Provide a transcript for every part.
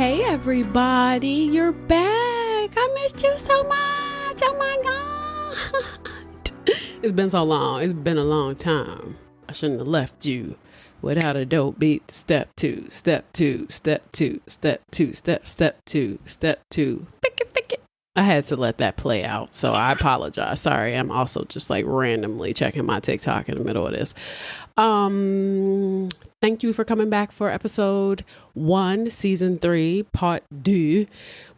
Hey everybody, you're back. I missed you so much. Oh my God. It's been so long. It's been a long time. I shouldn't have left you without a dope beat. Step two, step two, step two, step two, step two, step two. Pick it. I had to let that play out, so I apologize. Sorry, I'm also just like randomly checking my TikTok in the middle of this. Thank you for coming back for episode 1, season 3, part 2.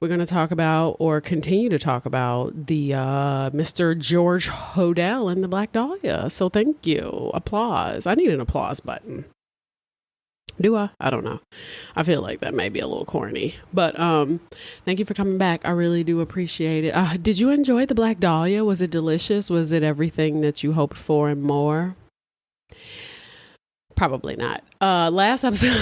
We're going to talk about, or continue to talk about, the Mr. George Hodel and the Black Dahlia. So thank you. Applause. I need an applause button. Do I? I don't know. I feel like that may be a little corny, but thank you for coming back. I really do appreciate it. Did you enjoy the Black Dahlia? Was it delicious? Was it everything that you hoped for and more? Probably not. Last episode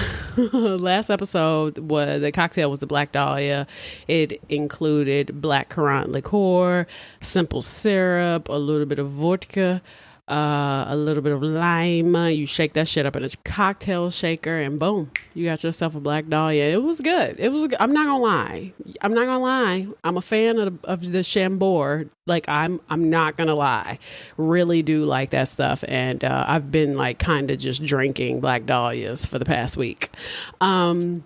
was the cocktail was the Black Dahlia. It included black currant liqueur, simple syrup, a little bit of vodka, a little bit of lime. You shake that shit up in a cocktail shaker and boom, you got yourself a Black Dahlia. It was good. I'm not gonna lie. I'm a fan of the Chambord. Like I'm not gonna lie. Really do like that stuff. And I've been like kind of just drinking Black Dahlias for the past week. But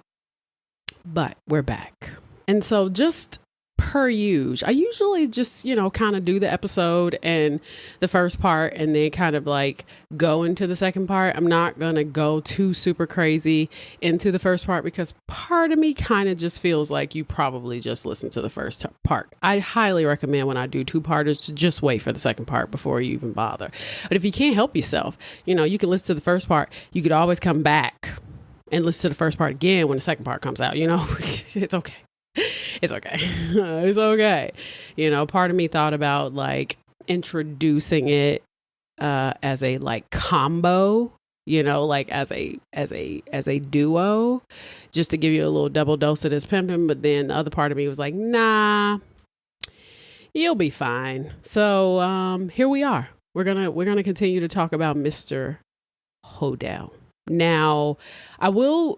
we're back. And so just per usual, I usually just, kind of do the episode and the first part and then kind of like go into the second part. I'm not going to go too super crazy into the first part because part of me kind of just feels like you probably just listen to the first part. I highly recommend when I do 2-parters to just wait for the second part before you even bother. But if you can't help yourself, you can listen to the first part. You could always come back and listen to the first part again when the second part comes out. It's okay. It's okay. It's okay. Part of me thought about like introducing it as a like combo, like as a duo, just to give you a little double dose of this pimping. But then the other part of me was like, nah, you'll be fine. So here we are. We're gonna continue to talk about Mr. Hodel. Now, I will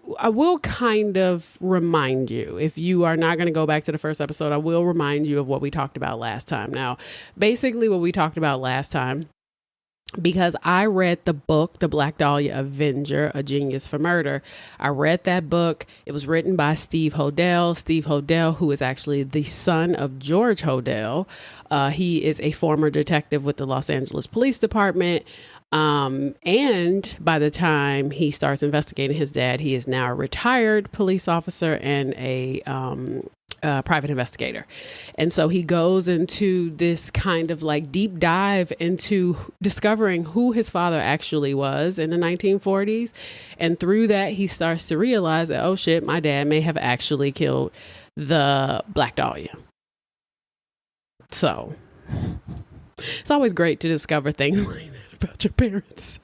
kind of remind you, if you are not going to go back to the first episode, I will remind you of what we talked about last time. Now, basically what we talked about last time, because I read the book, The Black Dahlia Avenger, A Genius for Murder. I read that book. It was written by Steve Hodel. Steve Hodel, who is actually the son of George Hodel. He is a former detective with the Los Angeles Police Department. And by the time he starts investigating his dad, he is now a retired police officer and a private investigator. And so he goes into this kind of like deep dive into discovering who his father actually was in the 1940s. And through that, he starts to realize that, oh shit, my dad may have actually killed the Black Dahlia. So it's always great to discover things like that about your parents.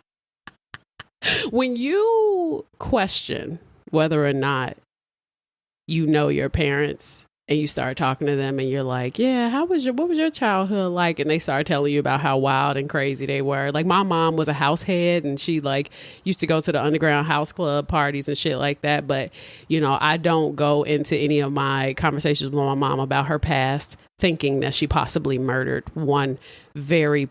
When you question whether or not you know your parents and you start talking to them and you're like, yeah, what was your childhood like? And they start telling you about how wild and crazy they were. Like my mom was a house head and she like used to go to the underground house club parties and shit like that. But, I don't go into any of my conversations with my mom about her past thinking that she possibly murdered one very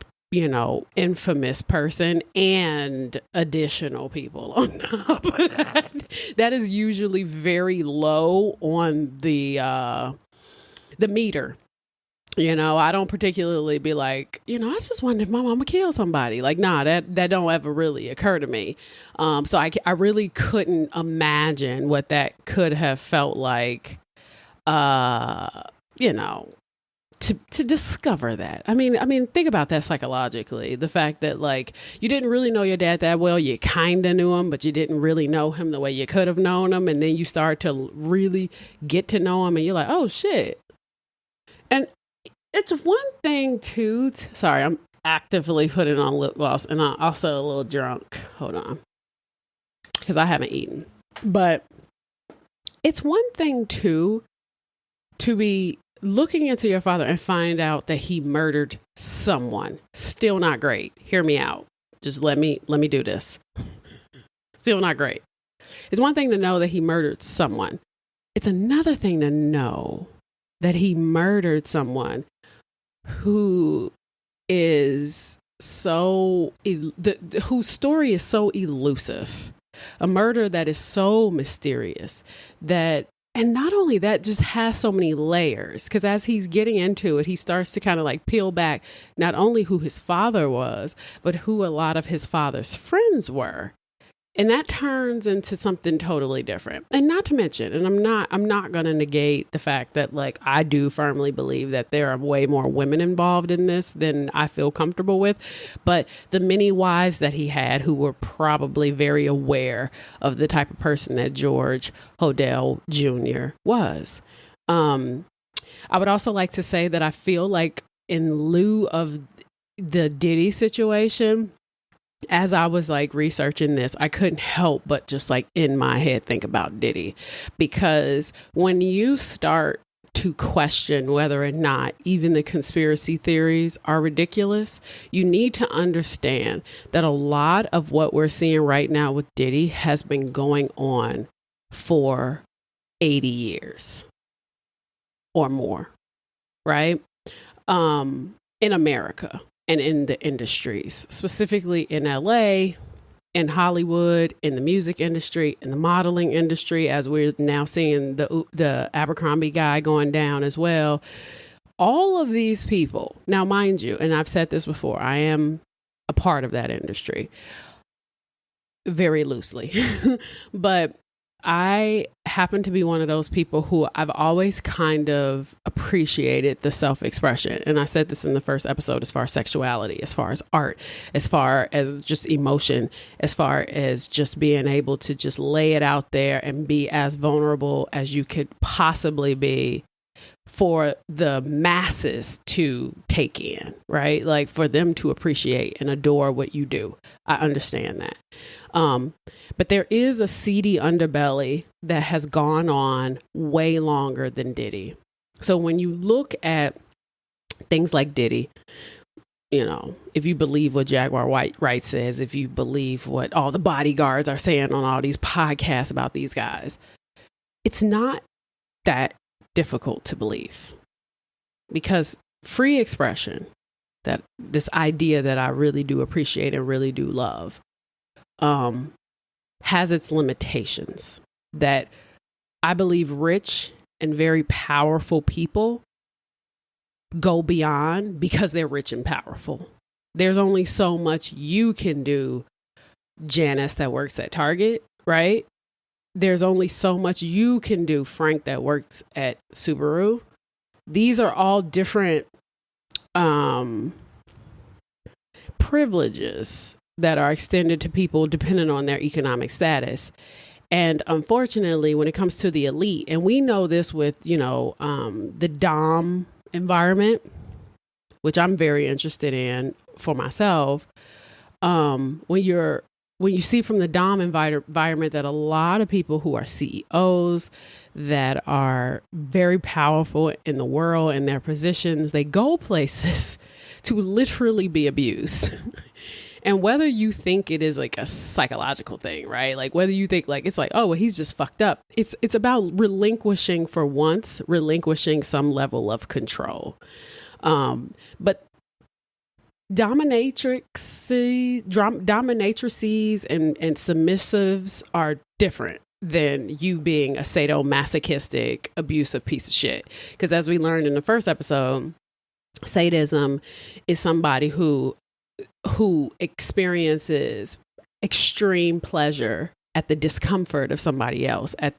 infamous person and additional people on top of that. That is usually very low on the meter. I don't particularly be like, I just wonder if my mama killed somebody. Like, nah, that don't ever really occur to me. So I really couldn't imagine what that could have felt like, to discover that. I mean, think about that psychologically. The fact that like you didn't really know your dad that well, you kind of knew him, but you didn't really know him the way you could have known him. And then you start to really get to know him and you're like, oh shit. And it's one thing too. Sorry, I'm actively putting on lip gloss and I'm also a little drunk. Hold on. Because I haven't eaten. But it's one thing too to be looking into your father and find out that he murdered someone. Still not great. Hear me out. Just let me do this. Still not great. It's one thing to know that he murdered someone. It's another thing to know that he murdered someone who is whose story is so elusive, a murder that is so mysterious and not only that, just has so many layers, because as he's getting into it, he starts to kind of like peel back not only who his father was, but who a lot of his father's friends were. And that turns into something totally different. And not to mention, and I'm not going to negate the fact that, like, I do firmly believe that there are way more women involved in this than I feel comfortable with. But the many wives that he had who were probably very aware of the type of person that George Hodel Jr. was. I would also like to say that I feel like in lieu of the Diddy situation, as I was like researching this, I couldn't help but just like in my head think about Diddy, because when you start to question whether or not even the conspiracy theories are ridiculous, you need to understand that a lot of what we're seeing right now with Diddy has been going on for 80 years or more, right? In America. And in the industries, specifically in LA, in Hollywood, in the music industry, in the modeling industry, as we're now seeing the Abercrombie guy going down as well. All of these people, now mind you, and I've said this before, I am a part of that industry very loosely, but I happen to be one of those people who I've always kind of appreciated the self-expression. And I said this in the first episode, as far as sexuality, as far as art, as far as just emotion, as far as just being able to just lay it out there and be as vulnerable as you could possibly be for the masses to take in, right? Like for them to appreciate and adore what you do. I understand that. But there is a seedy underbelly that has gone on way longer than Diddy. So when you look at things like Diddy, you know, if you believe what Jaguar Wright says, if you believe what all the bodyguards are saying on all these podcasts about these guys, it's not that difficult to believe, because free expression, that this idea that I really do appreciate and really do love, has its limitations that I believe rich and very powerful people go beyond because they're rich and powerful. There's only so much you can do, Janice that works at Target, right? There's only so much you can do, Frank that works at Subaru. These are all different privileges that are extended to people depending on their economic status. And unfortunately, when it comes to the elite, and we know this with, you know, the Dom environment, which I'm very interested in for myself, when you see from the Dom environment that a lot of people who are CEOs that are very powerful in the world and their positions, they go places to literally be abused. And whether you think it is like a psychological thing, right? Like whether you think like, it's like, oh, well, he's just fucked up. It's about relinquishing some level of control. But dominatrices and submissives are different than you being a sadomasochistic, abusive piece of shit. Because as we learned in the first episode, sadism is somebody who experiences extreme pleasure at the discomfort of somebody else, at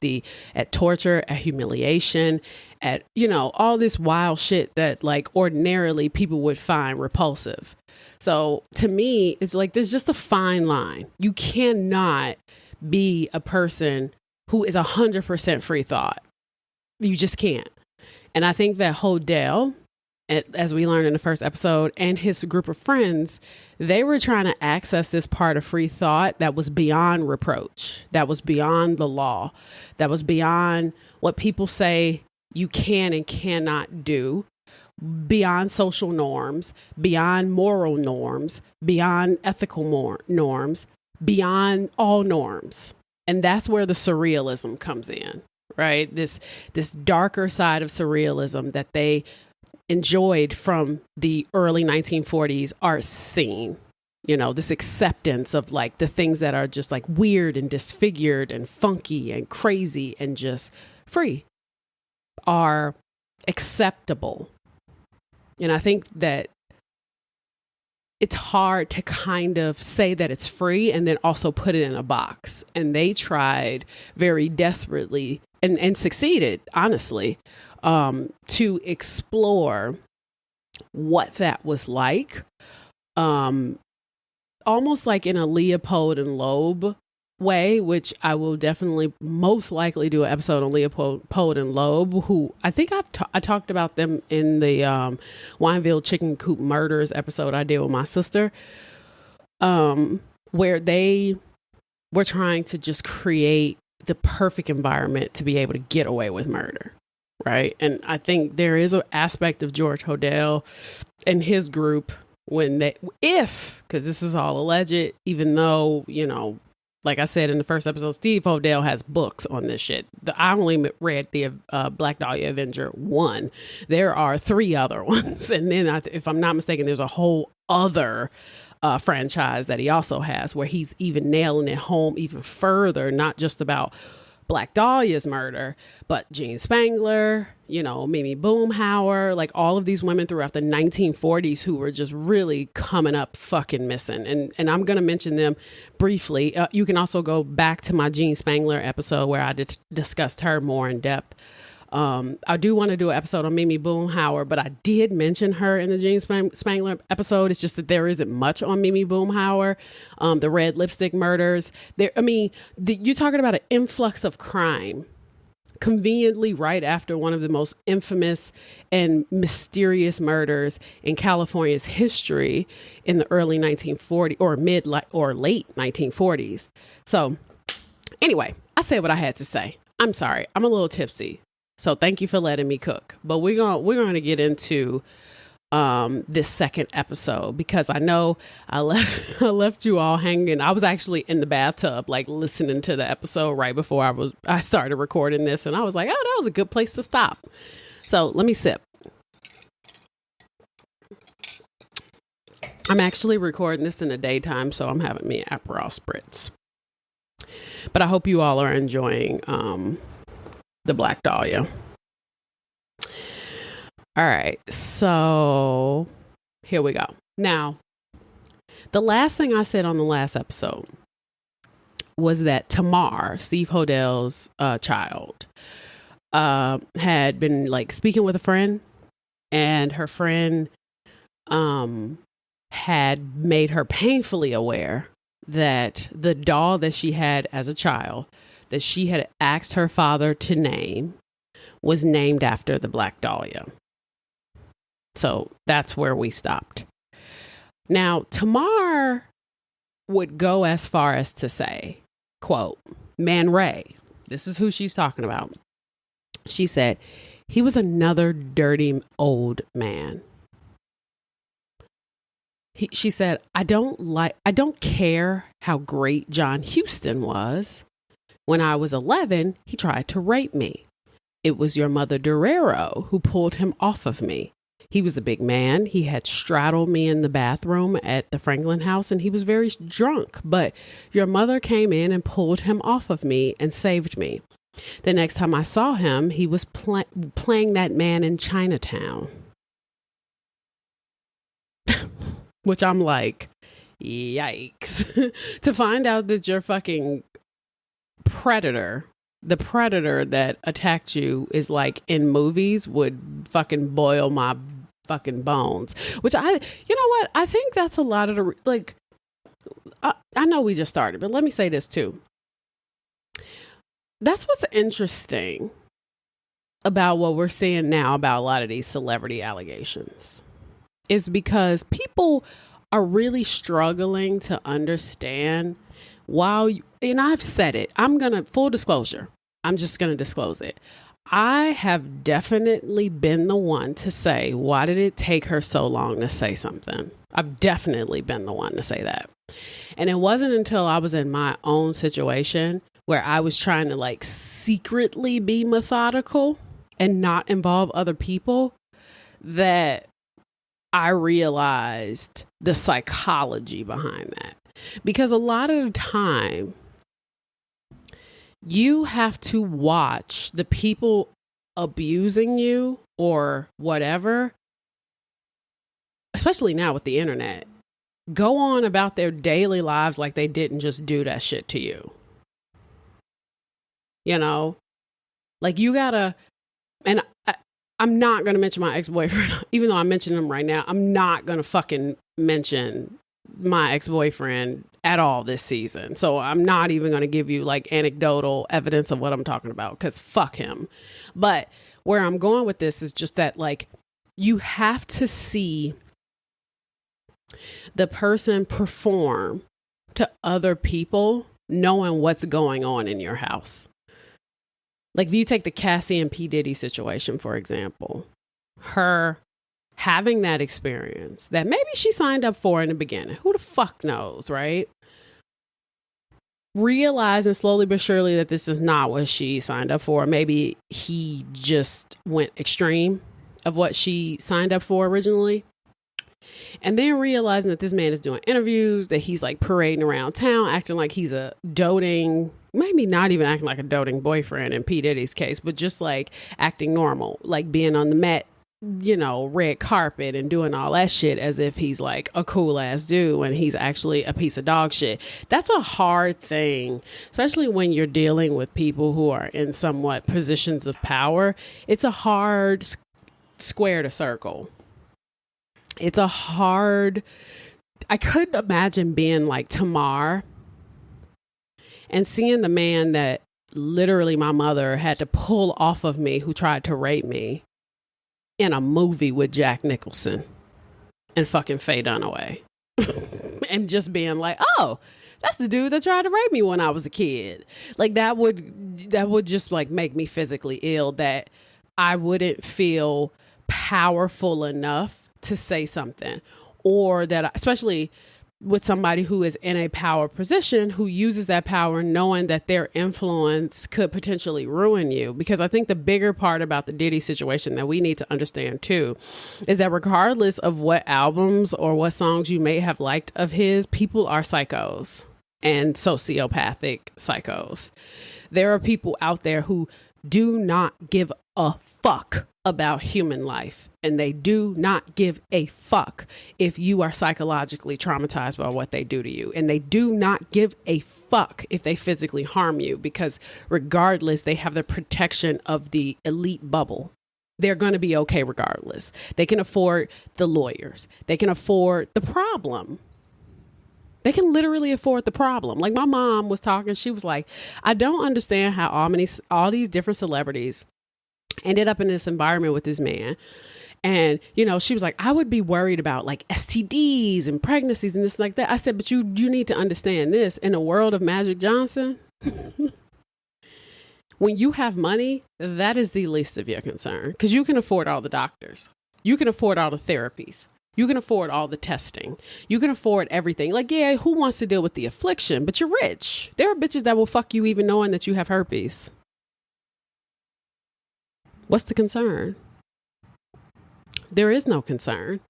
torture, at humiliation, at, you know, all this wild shit that like ordinarily people would find repulsive. So to me, it's like, there's just a fine line. You cannot be a person who is 100% free thought. You just can't. And I think that Hodel, as we learned in the first episode, and his group of friends, they were trying to access this part of free thought that was beyond reproach, that was beyond the law, that was beyond what people say you can and cannot do, beyond social norms, beyond moral norms, beyond ethical norms, beyond all norms. And that's where the surrealism comes in, right? This darker side of surrealism that they enjoyed from the early 1940s art scene. You know, this acceptance of like the things that are just like weird and disfigured and funky and crazy and just free are acceptable. And I think that it's hard to kind of say that it's free and then also put it in a box. And they tried very desperately and succeeded, honestly, to explore what that was like. Almost like in a Leopold and Loeb way, which I will definitely most likely do an episode on Leopold and Loeb, who I think I talked about them in the Wineville Chicken Coop Murders episode I did with my sister, where they were trying to just create the perfect environment to be able to get away with murder. Right. And I think there is an aspect of George Hodel and his group because this is all alleged, even though, you know, like I said in the first episode, Steve Hodel has books on this shit. I only read the Black Dahlia Avenger 1. There are 3 other ones. And then if I'm not mistaken, there's a whole other franchise that he also has where he's even nailing it home even further, not just about Black Dahlia's murder, but Jean Spangler, you know, Mimi Boomhauer, like all of these women throughout the 1940s who were just really coming up fucking missing. And I'm going to mention them briefly. You can also go back to my Jean Spangler episode where I discussed her more in depth. I do want to do an episode on Mimi Boomhauer, but I did mention her in the Jean Spangler episode. It's just that there isn't much on Mimi Boomhauer. The red lipstick murders. You're talking about an influx of crime conveniently right after one of the most infamous and mysterious murders in California's history in the early 1940s or late 1940s. So anyway, I said what I had to say. I'm sorry. I'm a little tipsy. So thank you for letting me cook. But we're going to get into this second episode because I know I left you all hanging. I was actually in the bathtub, like listening to the episode right before I started recording this, and I was like, oh, that was a good place to stop. So let me sip. I'm actually recording this in the daytime, so I'm having me an Aperol spritz. But I hope you all are enjoying the Black Dahlia. All right, so here we go. Now, the last thing I said on the last episode was that Tamar, Steve Hodel's child, had been like speaking with a friend, and her friend had made her painfully aware that the doll that she had as a child that she had asked her father to name was named after the Black Dahlia. So that's where we stopped. Now, Tamar would go as far as to say, quote, Man Ray, this is who she's talking about. She said, he was another dirty old man. She said, I don't care how great John Huston was. When I was 11, he tried to rape me. It was your mother Durero who pulled him off of me. He was a big man. He had straddled me in the bathroom at the Franklin house, and he was very drunk. But your mother came in and pulled him off of me and saved me. The next time I saw him, he was playing that man in Chinatown. Which I'm like, yikes. To find out that your fucking predator, the predator that attacked you is like in movies would fucking boil my fucking bones. Which you know what? I think that's a lot of the, like, I know we just started, but let me say this too. That's what's interesting about what we're seeing now about a lot of these celebrity allegations is because people are really struggling to understand and I've said it, full disclosure, I'm just going to disclose it. I have definitely been the one to say, why did it take her so long to say something? I've definitely been the one to say that. And it wasn't until I was in my own situation where I was trying to like secretly be methodical and not involve other people, that I realized the psychology behind that. Because a lot of the time, you have to watch the people abusing you or whatever, especially now with the internet, go on about their daily lives like they didn't just do that shit to you. You know, like you gotta, and I'm not gonna mention my ex-boyfriend, even though I mentioned him right now. I'm not gonna fucking mention my ex-boyfriend at all this season. So I'm not even gonna give you like anecdotal evidence of what I'm talking about, because fuck him. But where I'm going with this is just that, like, you have to see the person perform to other people knowing what's going on in your house. Like if you take the Cassie and P. Diddy situation, for example, her having that experience that maybe she signed up for in the beginning, who the fuck knows, right? Realizing slowly but surely that this is not what she signed up for. Maybe he just went extreme of what she signed up for originally. And then realizing that this man is doing interviews, that he's like parading around town, acting like he's a doting, maybe not even acting like a doting boyfriend in P. Diddy's case, but just like acting normal, like being on the Met, you know, red carpet and doing all that shit as if he's like a cool ass dude when he's actually a piece of dog shit. That's a hard thing, especially when you're dealing with people who are in somewhat positions of power. It's a hard square to circle. It's a hard, I couldn't imagine being like Tamar and seeing the man that literally my mother had to pull off of me, who tried to rape me, in a movie with Jack Nicholson and fucking Faye Dunaway. And just being like, oh, that's the dude that tried to rape me when I was a kid. Like that would just like make me physically ill, that I wouldn't feel powerful enough to say something, or that, especially with somebody who is in a power position, who uses that power knowing that their influence could potentially ruin you. Because I think the bigger part about the Diddy situation that we need to understand too is that regardless of what albums or what songs you may have liked of his, people are psychos and sociopathic psychos. There are people out there who do not give a fuck about human life. And they do not give a fuck if you are psychologically traumatized by what they do to you. And they do not give a fuck if they physically harm you, because regardless, they have the protection of the elite bubble. They're going to be okay regardless. They can afford the lawyers. They can afford the problem. They can literally afford the problem. Like my mom was talking, she was like, I don't understand how all these different celebrities ended up in this environment with this man. And, you know, she was like, I would be worried about like STDs and pregnancies and this like that. I said, but you need to understand this. In the world of Magic Johnson, when you have money, that is the least of your concern, because you can afford all the doctors. You can afford all the therapies. You can afford all the testing. You can afford everything. Like, yeah, who wants to deal with the affliction? But you're rich. There are bitches that will fuck you even knowing that you have herpes. What's the concern? There is no concern.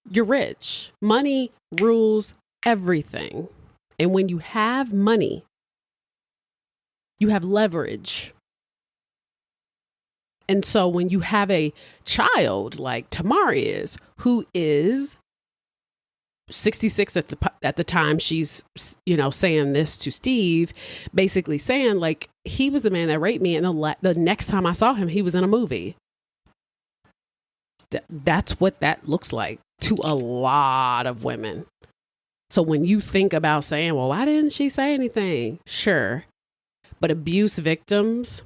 You're rich. Money rules everything. And when you have money, you have leverage. And so when you have a child like Tamar is, who is 66 at the time she's, you know, saying this to Steve, basically saying like, he was the man that raped me, and the next time I saw him, he was in a movie. That's what that looks like to a lot of women. So when you think about saying, well, why didn't she say anything? Sure. But abuse victims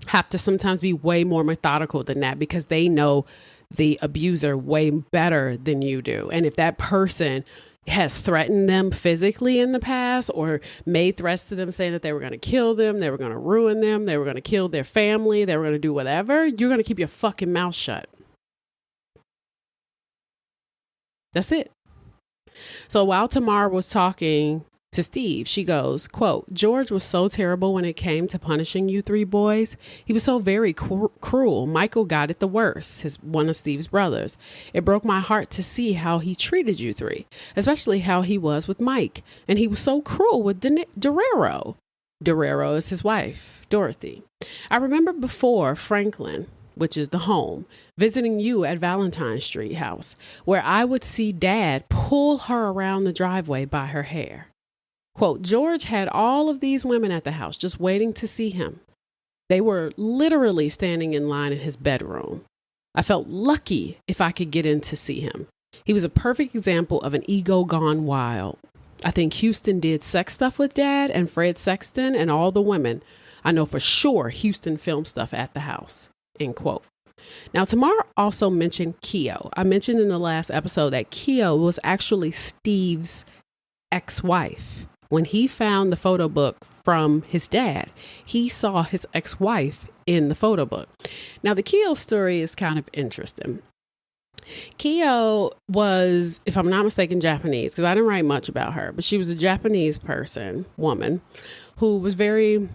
have to sometimes be way more methodical than that, because they know the abuser way better than you do. And if that person has threatened them physically in the past, or made threats to them saying that they were going to kill them, they were going to ruin them, they were going to kill their family, they were going to do whatever, you're going to keep your fucking mouth shut. That's it. So while Tamar was talking to Steve, she goes, quote, George was so terrible when it came to punishing you three boys. He was so very cruel. Michael got it the worst, one of Steve's brothers. It broke my heart to see how he treated you three, especially how he was with Mike. And he was so cruel with Dorero. Dorero is his wife, Dorothy. I remember before Franklin, which is the home, visiting you at Valentine Street house, where I would see Dad pull her around the driveway by her hair. Quote, George had all of these women at the house just waiting to see him. They were literally standing in line in his bedroom. I felt lucky if I could get in to see him. He was a perfect example of an ego gone wild. I think Houston did sex stuff with Dad and Fred Sexton and all the women. I know for sure Houston filmed stuff at the house. End quote. Now, Tamar also mentioned Keo. I mentioned in the last episode that Keo was actually Steve's ex-wife. When he found the photo book from his dad, he saw his ex-wife in the photo book. Now, the Keo story is kind of interesting. Keo was, if I'm not mistaken, Japanese, because I didn't write much about her, but she was a Japanese woman, who was very,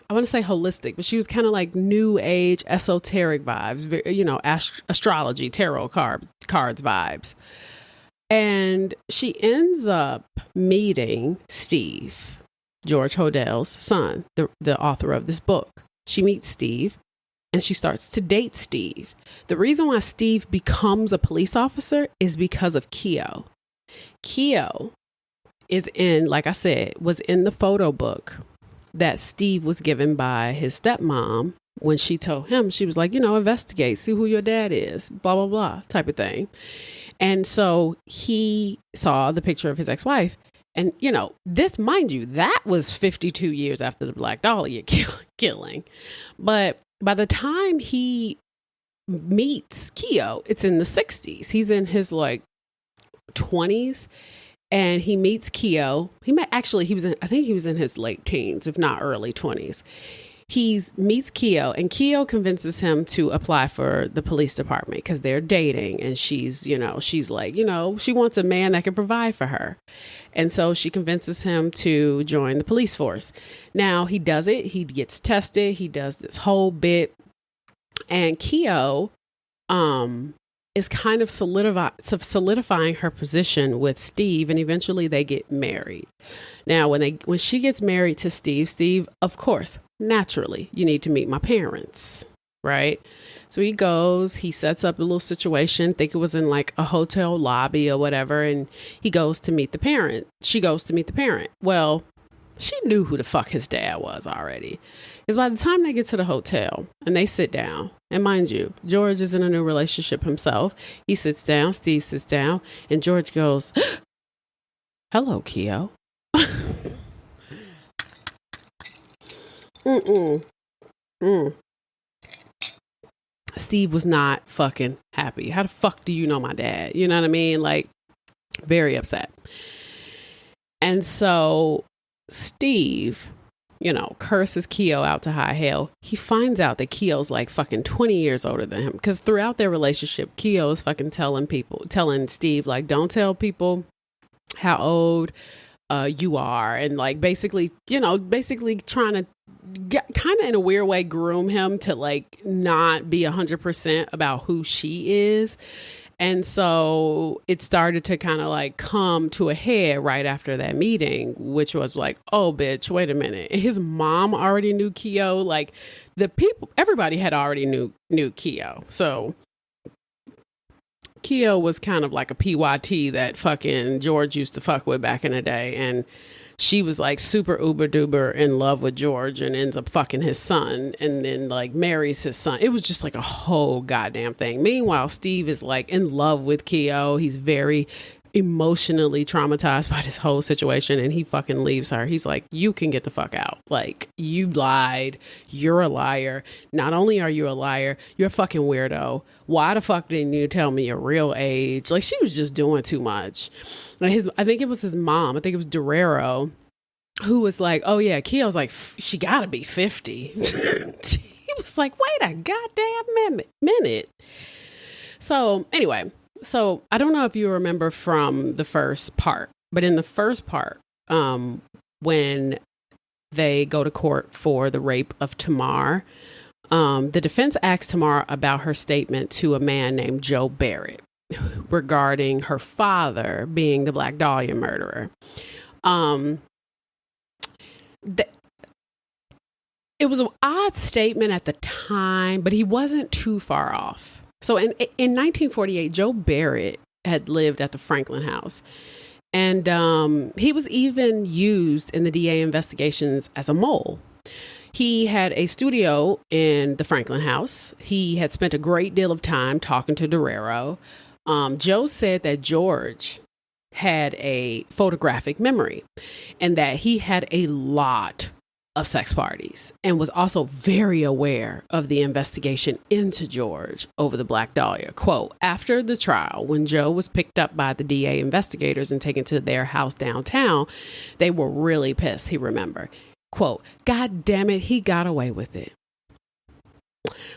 I want to say holistic, but she was kind of like new age, esoteric vibes, astrology, tarot cards vibes. And she ends up meeting Steve, George Hodel's son, the author of this book. She meets Steve and she starts to date Steve. The reason why Steve becomes a police officer is because of Keo. Keo is like I said, was in the photo book that Steve was given by his stepmom. When she told him, she was like, investigate, see who your dad is, blah, blah, blah, type of thing. And so he saw the picture of his ex-wife. And, this, mind you, that was 52 years after the Black Dahlia killing. But by the time he meets Keo, it's in the 60s. He's in his 20s. And he meets Keo. I think he was in his late teens, if not early 20s. He meets Keo, and Keo convinces him to apply for the police department because they're dating. And she's like, she wants a man that can provide for her. And so she convinces him to join the police force. Now he does it. He gets tested. He does this whole bit. And Keo is kind of solidifying her position with Steve, and eventually they get married. Now, when she gets married to Steve, of course, naturally, you need to meet my parents, right? So he sets up a little situation, think it was in a hotel lobby or whatever, and he goes to meet the parent. She goes to meet the parent. Well, she knew who the fuck his dad was already. Because by the time they get to the hotel and they sit down, and mind you, George is in a new relationship himself. He sits down, Steve sits down, and George goes, hello, Keo. Steve was not fucking happy. How the fuck do you know my dad? You know what I mean? Very upset. And so Steve, curses Keo out to high hell. He finds out that Keo's fucking 20 years older than him. Because throughout their relationship, Keo is fucking telling Steve, don't tell people how old you are. And basically trying to kind of in a weird way groom him to not be 100% about who she is. And so it started to kind of come to a head right after that meeting, which was oh, bitch, wait a minute. And his mom already knew Keo. Everybody had already knew Keo. So Keo was kind of like a PYT that fucking George used to fuck with back in the day. And she was super uber duper in love with George and ends up fucking his son and then marries his son. It was just a whole goddamn thing. Meanwhile, Steve is in love with Keo. He's very emotionally traumatized by this whole situation and he fucking leaves her. He's like, you can get the fuck out. You lied. You're a liar. Not only are you a liar, you're a fucking weirdo. Why the fuck didn't you tell me your real age? She was just doing too much. I think it was his mom. I think it was Dorero who was oh yeah, Keo's she gotta be 50. He was wait a goddamn minute. So anyway, I don't know if you remember from the first part, but in the first part, when they go to court for the rape of Tamar. The defense asked Tamar about her statement to a man named Joe Barrett regarding her father being the Black Dahlia murderer. It was an odd statement at the time, but he wasn't too far off. So in 1948, Joe Barrett had lived at the Franklin house. And he was even used in the DA investigations as a mole. He had a studio in the Franklin house. He had spent a great deal of time talking to Durero. Joe said that George had a photographic memory and that he had a lot of sex parties and was also very aware of the investigation into George over the Black Dahlia. Quote, after the trial, when Joe was picked up by the DA investigators and taken to their house downtown, they were really pissed, he remembered. Quote, God damn it, he got away with it.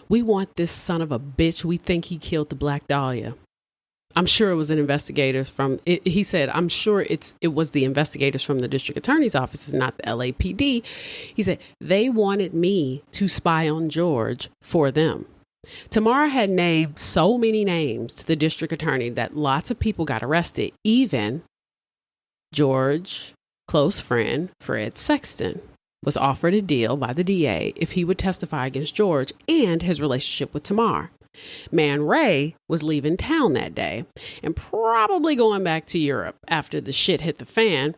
We want this son of a bitch. We think he killed the Black Dahlia. I'm sure it was an investigators from it. He said, I'm sure it was the investigators from the district attorney's office, not the LAPD. He said, they wanted me to spy on George for them. Tamar had named so many names to the district attorney that lots of people got arrested. Even George's close friend, Fred Sexton, was offered a deal by the DA if he would testify against George and his relationship with Tamar. Man Ray was leaving town that day and probably going back to Europe after the shit hit the fan.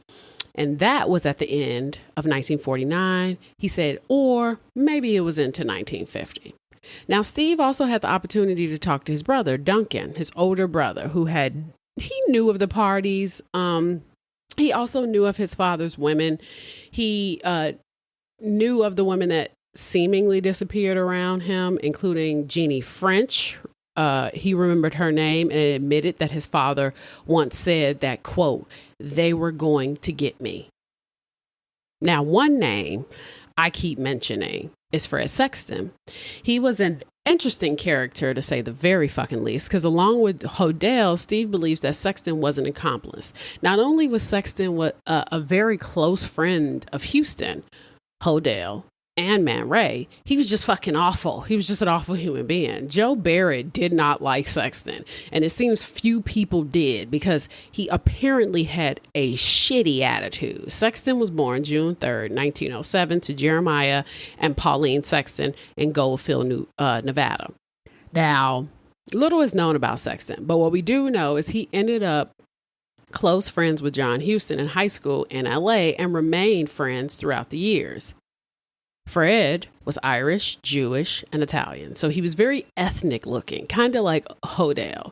And that was at the end of 1949, he said, or maybe it was into 1950. Now, Steve also had the opportunity to talk to his brother, Duncan, his older brother, he knew of the parties. He also knew of his father's women. He knew of the women that seemingly disappeared around him, including Jeannie French. He remembered her name and admitted that his father once said that, quote, they were going to get me. Now, one name I keep mentioning is Fred Sexton. He was an interesting character, to say the very fucking least, because along with Hodel, Steve believes that Sexton was an accomplice. Not only was Sexton a very close friend of Houston, Hodel, and Man Ray, he was just fucking awful. He was just an awful human being. Joe Barrett did not like Sexton, and it seems few people did because he apparently had a shitty attitude. Sexton was born June 3rd, 1907 to Jeremiah and Pauline Sexton in Goldfield, Nevada. Now, little is known about Sexton, but what we do know is he ended up close friends with John Huston in high school in LA and remained friends throughout the years. Fred was Irish, Jewish, and Italian, so he was very ethnic looking, kind of like Hodel.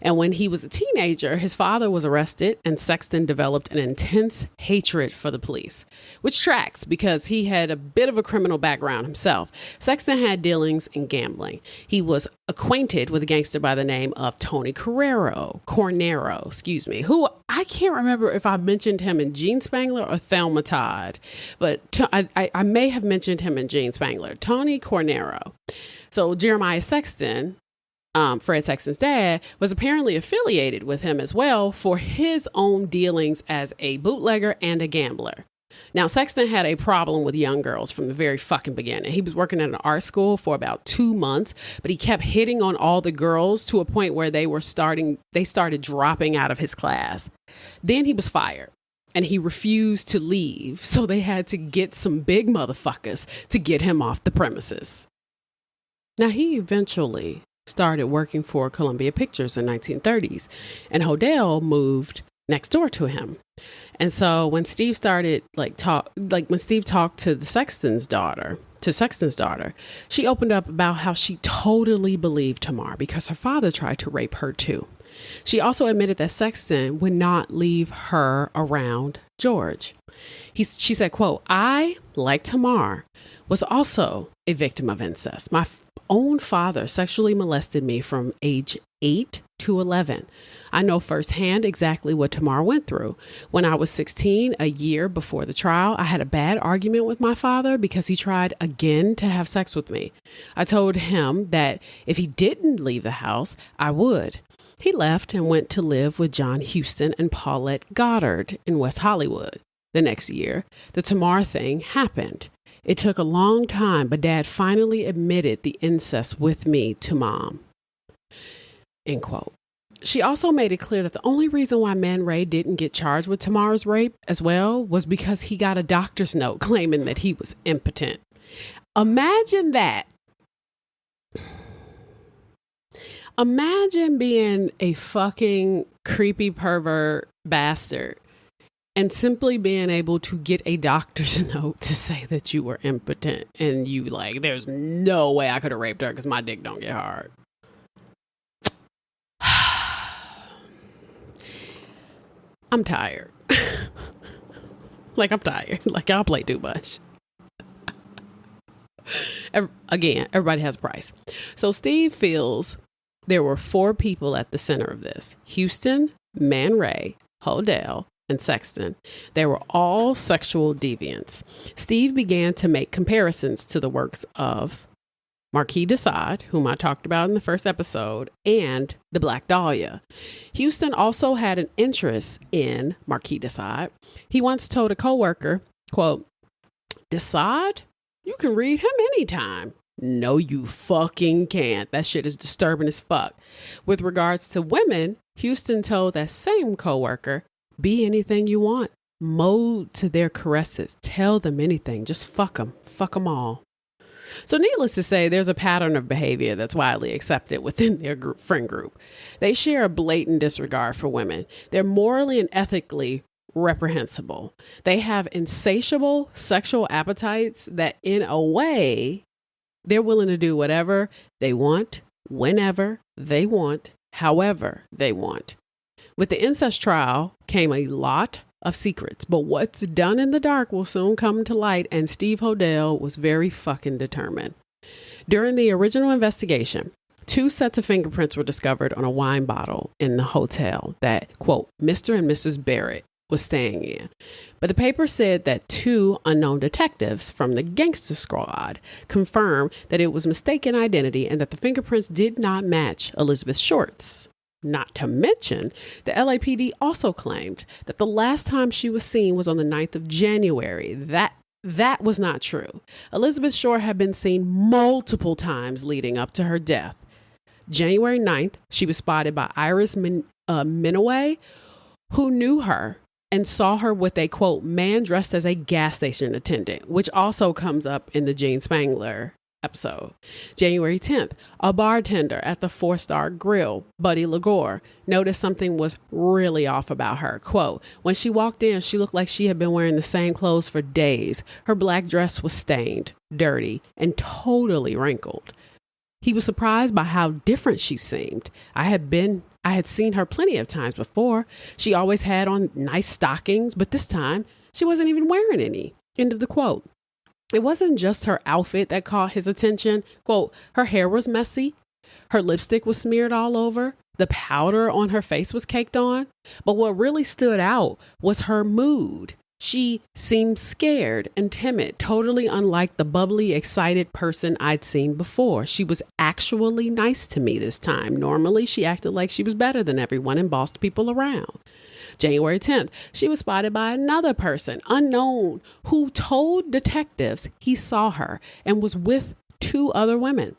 And when he was a teenager, his father was arrested and Sexton developed an intense hatred for the police, which tracks because he had a bit of a criminal background himself. Sexton had dealings in gambling. He was acquainted with a gangster by the name of Tony Cornero, who I can't remember if I mentioned him in Gene Spangler or Thelma Todd, but I may have mentioned him in Gene Spangler. Tony Cornero. So Jeremiah Sexton, Fred Sexton's dad, was apparently affiliated with him as well for his own dealings as a bootlegger and a gambler. Now, Sexton had a problem with young girls from the very fucking beginning. He was working at an art school for about 2 months, but he kept hitting on all the girls to a point where they started dropping out of his class. Then he was fired and he refused to leave. So they had to get some big motherfuckers to get him off the premises. Now, he eventually started working for Columbia Pictures in 1930s, and Hodel moved next door to him. And so when Steve started when Steve talked to Sexton's daughter, she opened up about how she totally believed Tamar because her father tried to rape her too. She also admitted that Sexton would not leave her around George. She said, quote, I, like Tamar, was also a victim of incest. My own father sexually molested me from age 8 to 11. I know firsthand exactly what Tamar went through. When I was 16, a year before the trial, I had a bad argument with my father because he tried again to have sex with me. I told him that if he didn't leave the house, I would. He left and went to live with John Huston and Paulette Goddard in West Hollywood. the next year, the Tamar thing happened. It took a long time, but Dad finally admitted the incest with me to Mom. End quote. She also made it clear that the only reason why Man Ray didn't get charged with Tamar's rape as well was because he got a doctor's note claiming that he was impotent. Imagine that. Imagine being a fucking creepy pervert bastard and simply being able to get a doctor's note to say that you were impotent and you like, there's no way I could have raped her because my dick don't get hard. I'm tired. I'm tired. I'll play too much. Again, everybody has a price. So Steve feels there were 4 people at the center of this: Houston, Man Ray, Hodel, and Sexton. They were all sexual deviants. Steve began to make comparisons to the works of Marquis de Sade, whom I talked about in the first episode, and the Black Dahlia. Houston also had an interest in Marquis de Sade. He once told a coworker, quote, "De Sade? You can read him anytime." No, you fucking can't. That shit is disturbing as fuck. With regards to women, Houston told that same coworker, "Be anything you want. Mold to their caresses. Tell them anything. Just fuck them. Fuck them all." So needless to say, there's a pattern of behavior that's widely accepted within their friend group. They share a blatant disregard for women. They're morally and ethically reprehensible. They have insatiable sexual appetites that, in a way, they're willing to do whatever they want, whenever they want, however they want. With the incest trial came a lot of secrets, but what's done in the dark will soon come to light, and Steve Hodel was very fucking determined. During the original investigation, 2 sets of fingerprints were discovered on a wine bottle in the hotel that, quote, Mr. and Mrs. Barrett was staying in. But the paper said that 2 unknown detectives from the gangster squad confirmed that it was mistaken identity and that the fingerprints did not match Elizabeth Short's. Not to mention, the LAPD also claimed that the last time she was seen was on the 9th of January. That was not true. Elizabeth Short had been seen multiple times leading up to her death. January 9th, she was spotted by Iris Minoway, who knew her and saw her with a, quote, man dressed as a gas station attendant, which also comes up in the Gene Spangler episode. January 10th, a bartender at the 4-Star Grill, Buddy Liqueur, noticed something was really off about her. Quote, when she walked in, she looked like she had been wearing the same clothes for days. Her black dress was stained, dirty, and totally wrinkled. He was surprised by how different she seemed. I had seen her plenty of times before. She always had on nice stockings, but this time she wasn't even wearing any. End of the quote. It wasn't just her outfit that caught his attention. Quote, her hair was messy. Her lipstick was smeared all over. The powder on her face was caked on. But what really stood out was her mood. She seemed scared and timid, totally unlike the bubbly, excited person I'd seen before. She was actually nice to me this time. Normally, she acted like she was better than everyone and bossed people around. January 10th, she was spotted by another person, unknown, who told detectives he saw her and was with 2 other women.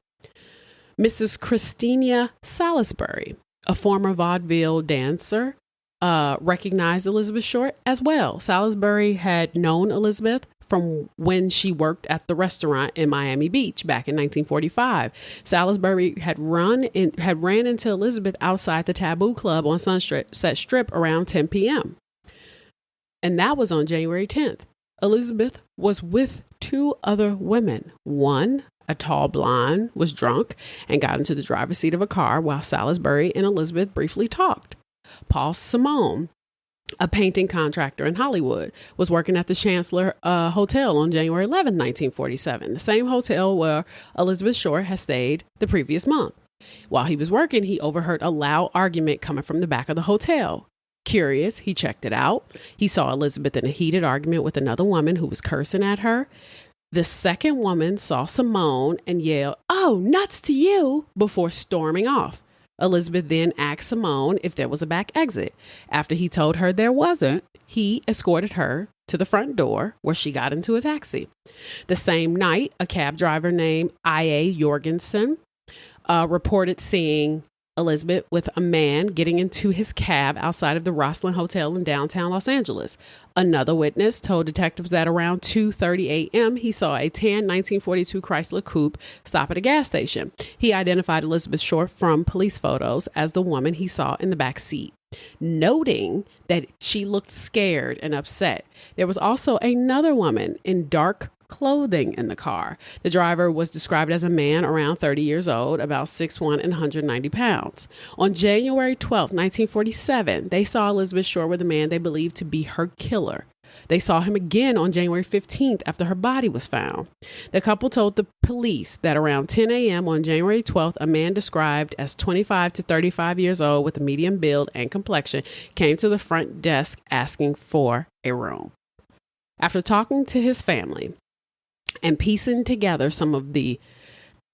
Mrs. Christina Salisbury, a former vaudeville dancer, recognized Elizabeth Short as well. Salisbury had known Elizabeth from when she worked at the restaurant in Miami Beach back in 1945. Salisbury had ran into Elizabeth outside the Taboo Club on Sunset Strip around 10 p.m. And that was on January 10th. Elizabeth was with 2 other women. One, a tall blonde, was drunk and got into the driver's seat of a car while Salisbury and Elizabeth briefly talked. Paul Simone, a painting contractor in Hollywood, was working at the Chancellor Hotel on January 11, 1947, the same hotel where Elizabeth Short had stayed the previous month. While he was working, he overheard a loud argument coming from the back of the hotel. Curious, he checked it out. He saw Elizabeth in a heated argument with another woman who was cursing at her. The second woman saw Simone and yelled, "Oh, nuts to you," before storming off. Elizabeth then asked Simone if there was a back exit. After he told her there wasn't, he escorted her to the front door where she got into a taxi. The same night, a cab driver named I.A. Jorgensen reported seeing Elizabeth with a man getting into his cab outside of the Roslyn Hotel in downtown Los Angeles. Another witness told detectives that around 2:30 a.m. he saw a tan 1942 Chrysler Coupe stop at a gas station. He identified Elizabeth Short from police photos as the woman he saw in the back seat, noting that she looked scared and upset. There was also another woman in dark clothing in the car. The driver was described as a man around 30 years old, about 6'1" and 190 pounds. On January 12, 1947, they saw Elizabeth Short with a man they believed to be her killer. They saw him again on January 15th after her body was found. The couple told the police that around 10 a.m. on January 12th, a man described as 25 to 35 years old with a medium build and complexion came to the front desk asking for a room. After talking to his family and piecing together some of the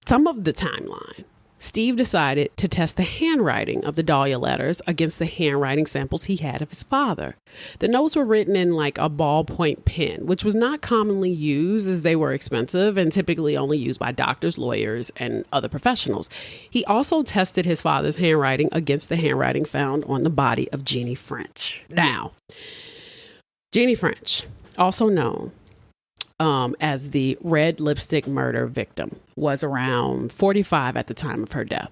timeline, Steve decided to test the handwriting of the Dahlia letters against the handwriting samples he had of his father. The notes were written in like a ballpoint pen, which was not commonly used as they were expensive and typically only used by doctors, lawyers, and other professionals. He also tested his father's handwriting against the handwriting found on the body of Jeannie French. Now, Jeannie French, also known as the red lipstick murder victim, was around 45 at the time of her death.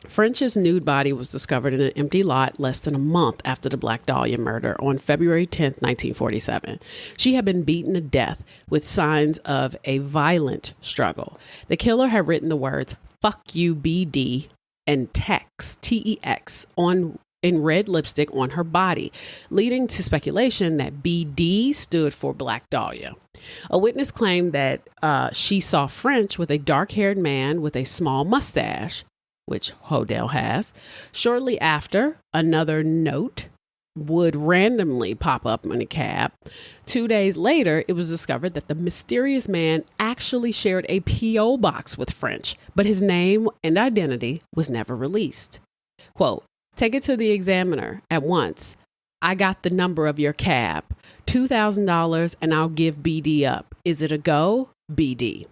French's nude body was discovered in an empty lot less than a month after the Black Dahlia murder on February 10, 1947. She had been beaten to death with signs of a violent struggle. The killer had written the words, "Fuck you, BD," and Tex, T-E-X, in red lipstick on her body, leading to speculation that BD stood for Black Dahlia. A witness claimed that she saw French with a dark-haired man with a small mustache, which Hodel has. Shortly after, another note would randomly pop up in a cab. 2 days later, it was discovered that the mysterious man actually shared a P.O. box with French, but his name and identity was never released. Quote, "Take it to the examiner at once. I got the number of your cab. $2,000 and I'll give BD up. Is it a go? BD."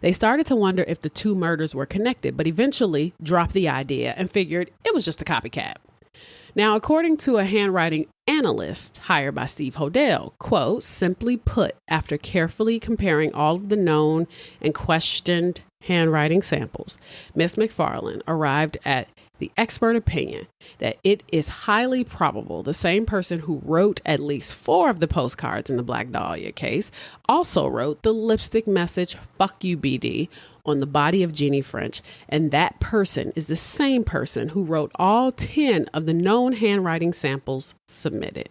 They started to wonder if the two murders were connected, but eventually dropped the idea and figured it was just a copycat. Now, according to a handwriting analyst hired by Steve Hodel, quote, "Simply put, after carefully comparing all of the known and questioned handwriting samples, Miss McFarland arrived at the expert opinion that it is highly probable the same person who wrote at least 4 of the postcards in the Black Dahlia case also wrote the lipstick message, 'Fuck you, BD,' on the body of Jeannie French, and that person is the same person who wrote all 10 of the known handwriting samples submitted."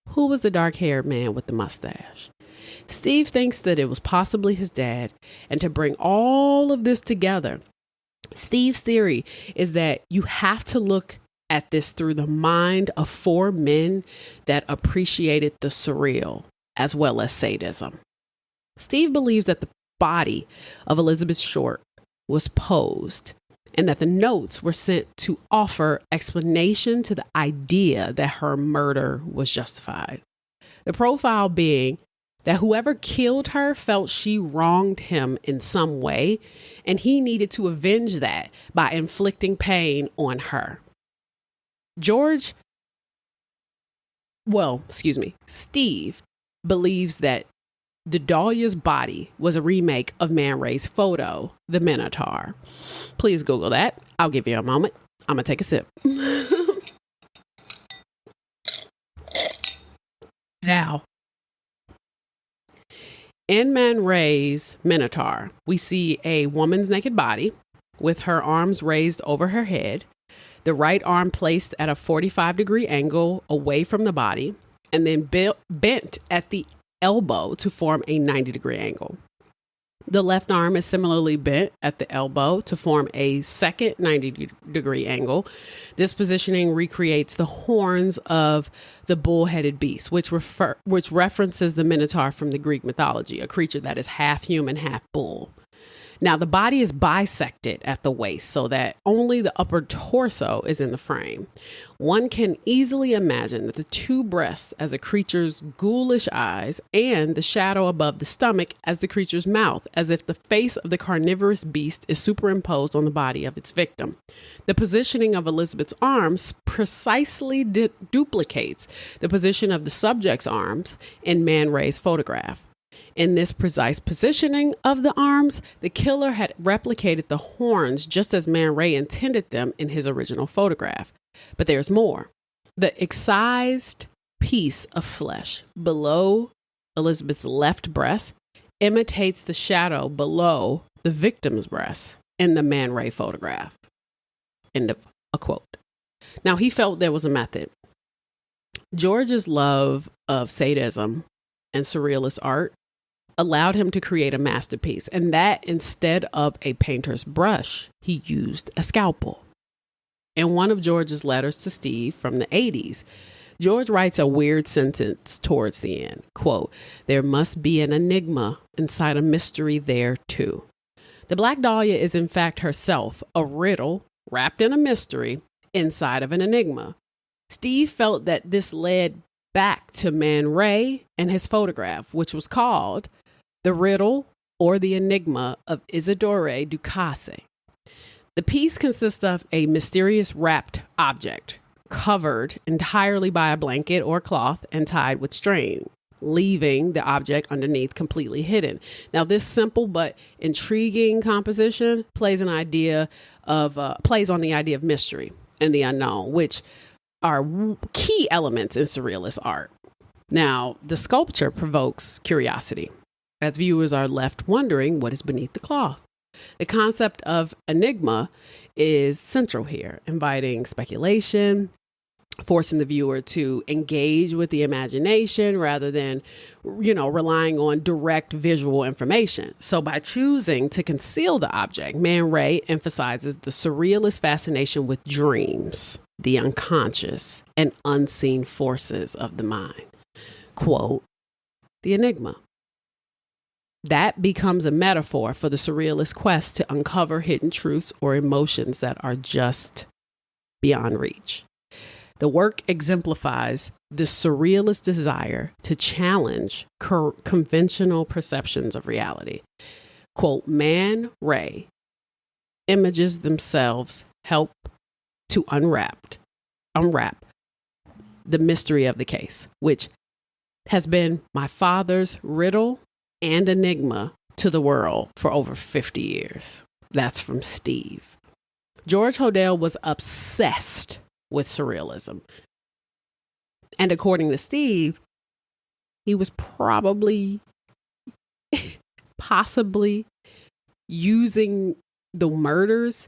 Who was the dark-haired man with the mustache? Steve thinks that it was possibly his dad, and to bring all of this together, Steve's theory is that you have to look at this through the mind of 4 men that appreciated the surreal as well as sadism. Steve believes that the body of Elizabeth Short was posed and that the notes were sent to offer explanation to the idea that her murder was justified. The profile being that whoever killed her felt she wronged him in some way, and he needed to avenge that by inflicting pain on her. Steve believes that the Dahlia's body was a remake of Man Ray's photo, The Minotaur. Please Google that. I'll give you a moment. I'm going to take a sip. Now, in Man Ray's Minotaur, we see a woman's naked body with her arms raised over her head, the right arm placed at a 45-degree angle away from the body, and then bent at the elbow to form a 90-degree angle. The left arm is similarly bent at the elbow to form a second 90-degree angle. This positioning recreates the horns of the bull-headed beast, which references the Minotaur from the Greek mythology, a creature that is half human, half bull. Now, the body is bisected at the waist so that only the upper torso is in the frame. One can easily imagine that the two breasts as a creature's ghoulish eyes and the shadow above the stomach as the creature's mouth, as if the face of the carnivorous beast is superimposed on the body of its victim. The positioning of Elizabeth's arms precisely duplicates the position of the subject's arms in Man Ray's photograph. In this precise positioning of the arms, the killer had replicated the horns just as Man Ray intended them in his original photograph. But there's more. The excised piece of flesh below Elizabeth's left breast imitates the shadow below the victim's breast in the Man Ray photograph. End of a quote. Now, he felt there was a method. George's love of sadism and surrealist art allowed him to create a masterpiece, and that instead of a painter's brush, he used a scalpel. In one of George's letters to Steve from the 80s, George writes a weird sentence towards the end. Quote, "There must be an enigma inside a mystery there too." The Black Dahlia is in fact herself a riddle wrapped in a mystery inside of an enigma. Steve felt that this led back to Man Ray and his photograph, which was called The Riddle or the Enigma of Isidore Ducasse. The piece consists of a mysterious wrapped object covered entirely by a blanket or cloth and tied with string, leaving the object underneath completely hidden. Now, this simple but intriguing composition plays on the idea of mystery and the unknown, which are key elements in surrealist art. Now, the sculpture provokes curiosity, as viewers are left wondering what is beneath the cloth. The concept of enigma is central here, inviting speculation, forcing the viewer to engage with the imagination rather than, relying on direct visual information. So by choosing to conceal the object, Man Ray emphasizes the surrealist fascination with dreams, the unconscious and unseen forces of the mind. Quote, "The enigma." That becomes a metaphor for the surrealist quest to uncover hidden truths or emotions that are just beyond reach. The work exemplifies the surrealist desire to challenge conventional perceptions of reality. Quote, "Man Ray images themselves help to unwrap the mystery of the case, which has been my father's riddle and enigma to the world for over 50 years. That's from Steve. George Hodel was obsessed with surrealism. And according to Steve, he was possibly using the murders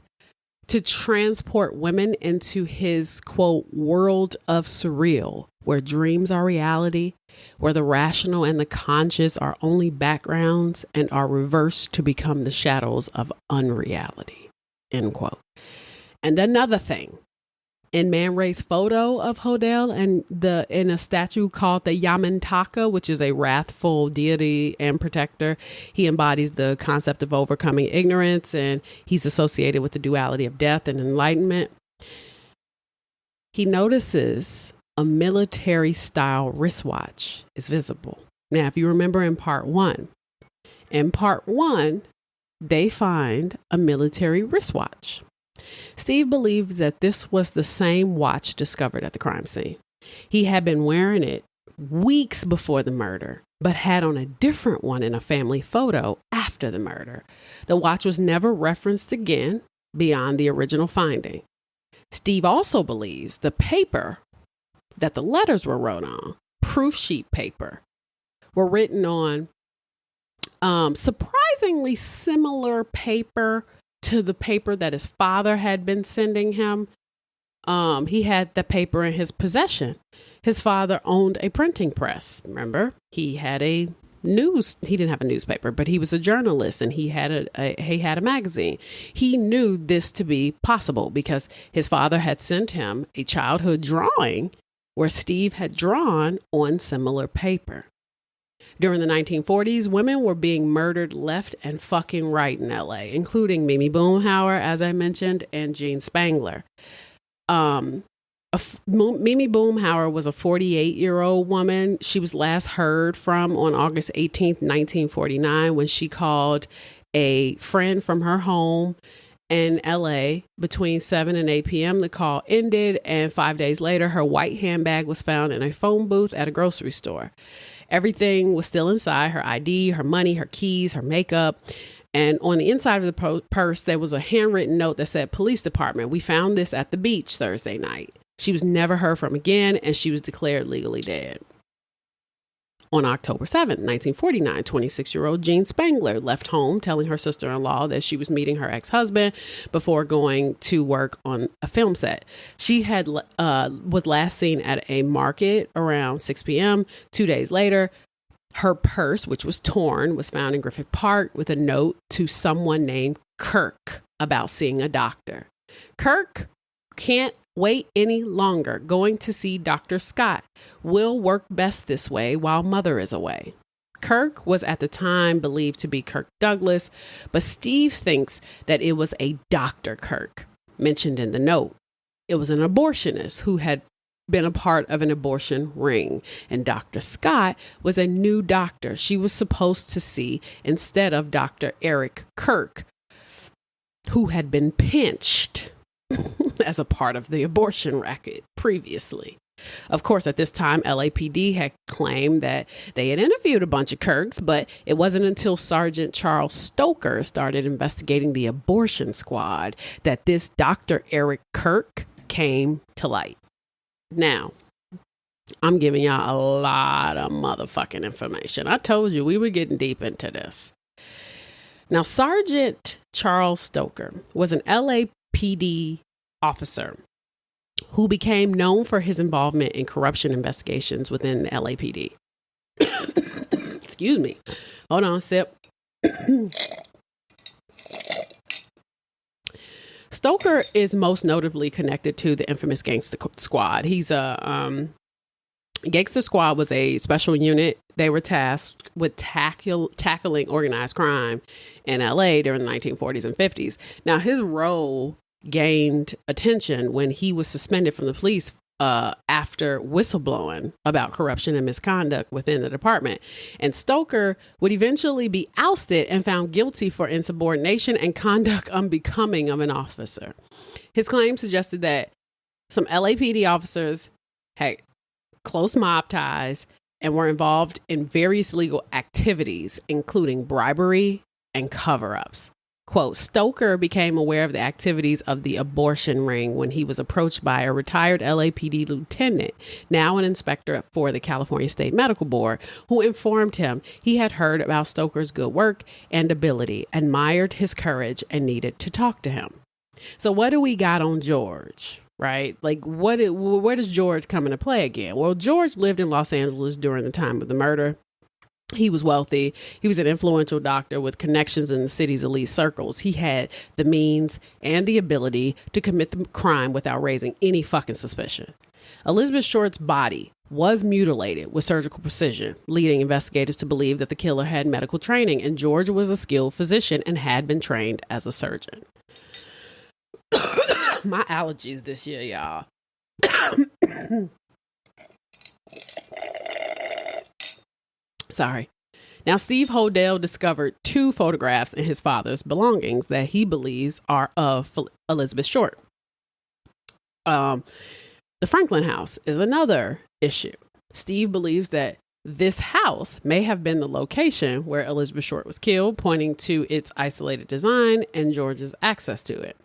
to transport women into his, quote, world of surreal, where dreams are reality, where the rational and the conscious are only backgrounds and are reversed to become the shadows of unreality, end quote. And another thing, in Man Ray's photo of Hodel and in a statue called the Yamantaka, which is a wrathful deity and protector, he embodies the concept of overcoming ignorance, and he's associated with the duality of death and enlightenment. He notices a military style wristwatch is visible. Now, if you remember in part one, they find a military wristwatch. Steve believes that this was the same watch discovered at the crime scene. He had been wearing it weeks before the murder, but had on a different one in a family photo after the murder. The watch was never referenced again beyond the original finding. Steve also believes the paper that the letters were wrote on, proof sheet paper, were written on surprisingly similar paper to the paper that his father had been sending him. He had the paper in his possession. His father owned a printing press. Remember, he didn't have a newspaper, but he was a journalist, and he had a magazine. He knew this to be possible because his father had sent him a childhood drawing where Steve had drawn on similar paper. During the 1940s, women were being murdered left and fucking right in LA, including Mimi Boomhauer, as I mentioned, and Jean Spangler. Mimi Boomhauer was a 48-year-old woman. She was last heard from on August 18th, 1949, when she called a friend from her home in LA between 7 and 8 p.m. The call ended, and 5 days later, her white handbag was found in a phone booth at a grocery store. Everything was still inside: her ID, her money, her keys, her makeup. And on the inside of the purse, there was a handwritten note that said, "Police Department, we found this at the beach Thursday night." She was never heard from again, and she was declared legally dead. On October 7th, 1949, 26-year-old Jean Spangler left home telling her sister-in-law that she was meeting her ex-husband before going to work on a film set. She was last seen at a market around 6 p.m. 2 days later. Her purse, which was torn, was found in Griffith Park with a note to someone named Kirk about seeing a doctor. Kirk can't wait any longer. Going to see Dr. Scott will work best this way while mother is away. Kirk was at the time believed to be Kirk Douglas, but Steve thinks that it was a Dr. Kirk mentioned in the note. It was an abortionist who had been a part of an abortion ring, and Dr. Scott was a new doctor she was supposed to see instead of Dr. Eric Kirk, who had been pinched as a part of the abortion racket previously. Of course, at this time, LAPD had claimed that they had interviewed a bunch of Kirks, but it wasn't until Sergeant Charles Stoker started investigating the abortion squad that this Dr. Eric Kirk came to light. Now, I'm giving y'all a lot of motherfucking information. I told you we were getting deep into this. Now, Sergeant Charles Stoker was an LAPD officer who became known for his involvement in corruption investigations within the LAPD. Excuse me. Hold on, sip. Stoker is most notably connected to the infamous Gangster Squad. Gangster Squad was a special unit. They were tasked with tackling organized crime in LA during the 1940s and 50s. Now, his role gained attention when he was suspended from the police after whistleblowing about corruption and misconduct within the department. And Stoker would eventually be ousted and found guilty for insubordination and conduct unbecoming of an officer. His claim suggested that some LAPD officers had close mob ties and were involved in various legal activities, including bribery and cover-ups. Quote, Stoker became aware of the activities of the abortion ring when he was approached by a retired LAPD lieutenant, now an inspector for the California State Medical Board, who informed him he had heard about Stoker's good work and ability, admired his courage, and needed to talk to him. So what do we got on George, right? Like, where does George come into play again? Well, George lived in Los Angeles during the time of the murder. He was wealthy. He was an influential doctor with connections in the city's elite circles. He had the means and the ability to commit the crime without raising any fucking suspicion. Elizabeth Short's body was mutilated with surgical precision, leading investigators to believe that the killer had medical training, and George was a skilled physician and had been trained as a surgeon. My allergies this year, y'all. Sorry. Now, Steve Hodel discovered 2 photographs in his father's belongings that he believes are of Elizabeth Short. The Franklin house is another issue. Steve believes that this house may have been the location where Elizabeth Short was killed, pointing to its isolated design and George's access to it.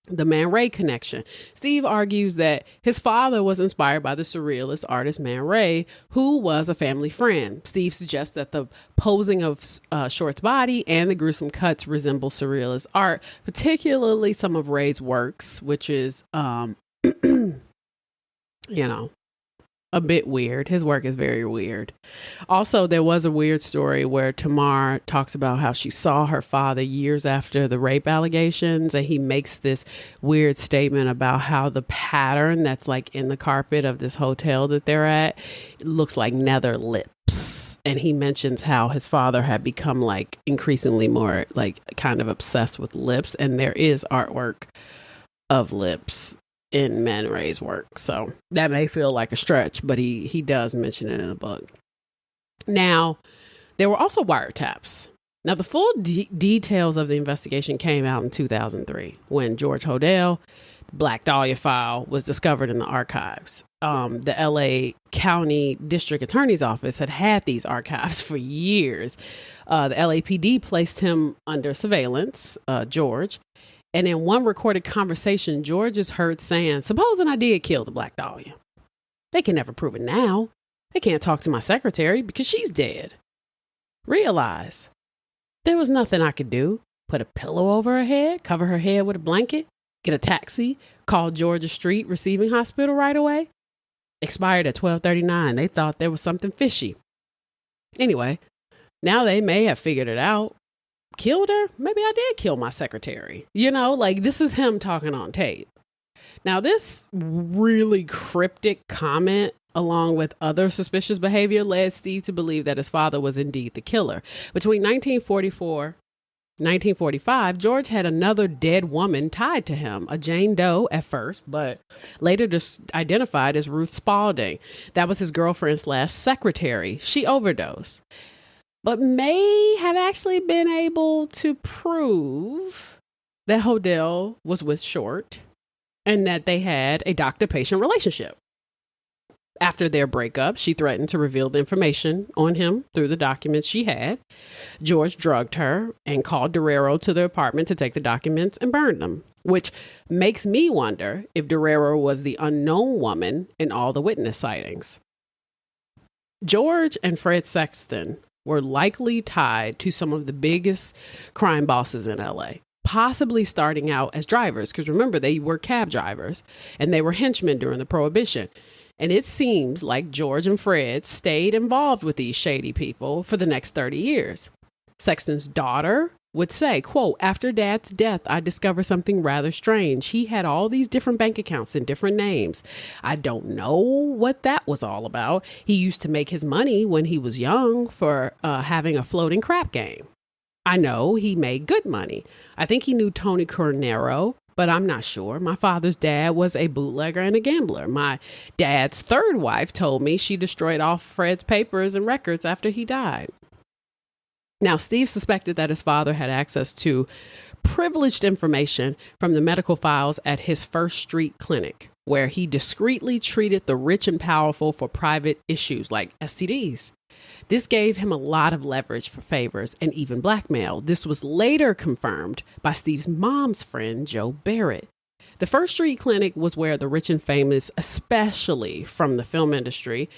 The Man Ray connection. Steve argues that his father was inspired by the surrealist artist Man Ray, who was a family friend. Steve suggests that the posing of Short's body and the gruesome cuts resemble surrealist art, particularly some of Ray's works, which is, a bit weird. His work is very weird. Also, there was a weird story where Tamar talks about how she saw her father years after the rape allegations, and he makes this weird statement about how the pattern that's like in the carpet of this hotel that they're at looks like nether lips. lips. And he mentions how his father had become like increasingly more like kind of obsessed with lips. And there is artwork of lips in Man Ray's work. So that may feel like a stretch, but he does mention it in the book. Now, there were also wiretaps. Now, the full details of the investigation came out in 2003 when George Hodel, the Black Dahlia file, was discovered in the archives. The LA County District Attorney's Office had these archives for years. The LAPD placed him under surveillance, George. And in one recorded conversation, George is heard saying, "Supposing I did kill the Black Dahlia. They can never prove it now. They can't talk to my secretary because she's dead. Realize there was nothing I could do. Put a pillow over her head, cover her head with a blanket, get a taxi, call Georgia Street Receiving Hospital right away. Expired at 12:39. They thought there was something fishy. Anyway, now they may have figured it out. Killed her? Maybe I did kill my secretary." You know, like this is him talking on tape. Now, this really cryptic comment, along with other suspicious behavior, led Steve to believe that his father was indeed the killer. Between 1944 1945, George had another dead woman tied to him, a Jane Doe at first, but later just identified as Ruth Spalding. That was his girlfriend/secretary. She overdosed, but may have actually been able to prove that Hodel was with Short and that they had a doctor-patient relationship. After their breakup, she threatened to reveal the information on him through the documents she had. George drugged her and called Durero to the apartment to take the documents and burned them, which makes me wonder if Durero was the unknown woman in all the witness sightings. George and Fred Sexton were likely tied to some of the biggest crime bosses in LA, possibly starting out as drivers, because remember, they were cab drivers and they were henchmen during the Prohibition. And it seems like George and Fred stayed involved with these shady people for the next 30 years. Sexton's daughter would say, quote, "After Dad's death, I discovered something rather strange. He had all these different bank accounts and different names. I don't know what that was all about. He used to make his money when he was young for having a floating crap game. I know he made good money. I think he knew Tony Cornero, but I'm not sure. My father's dad was a bootlegger and a gambler. My dad's third wife told me she destroyed all Fred's papers and records after he died." Now, Steve suspected that his father had access to privileged information from the medical files at his First Street clinic, where he discreetly treated the rich and powerful for private issues like STDs. This gave him a lot of leverage for favors and even blackmail. This was later confirmed by Steve's mom's friend, Joe Barrett. The First Street Clinic was where the rich and famous, especially from the film industry,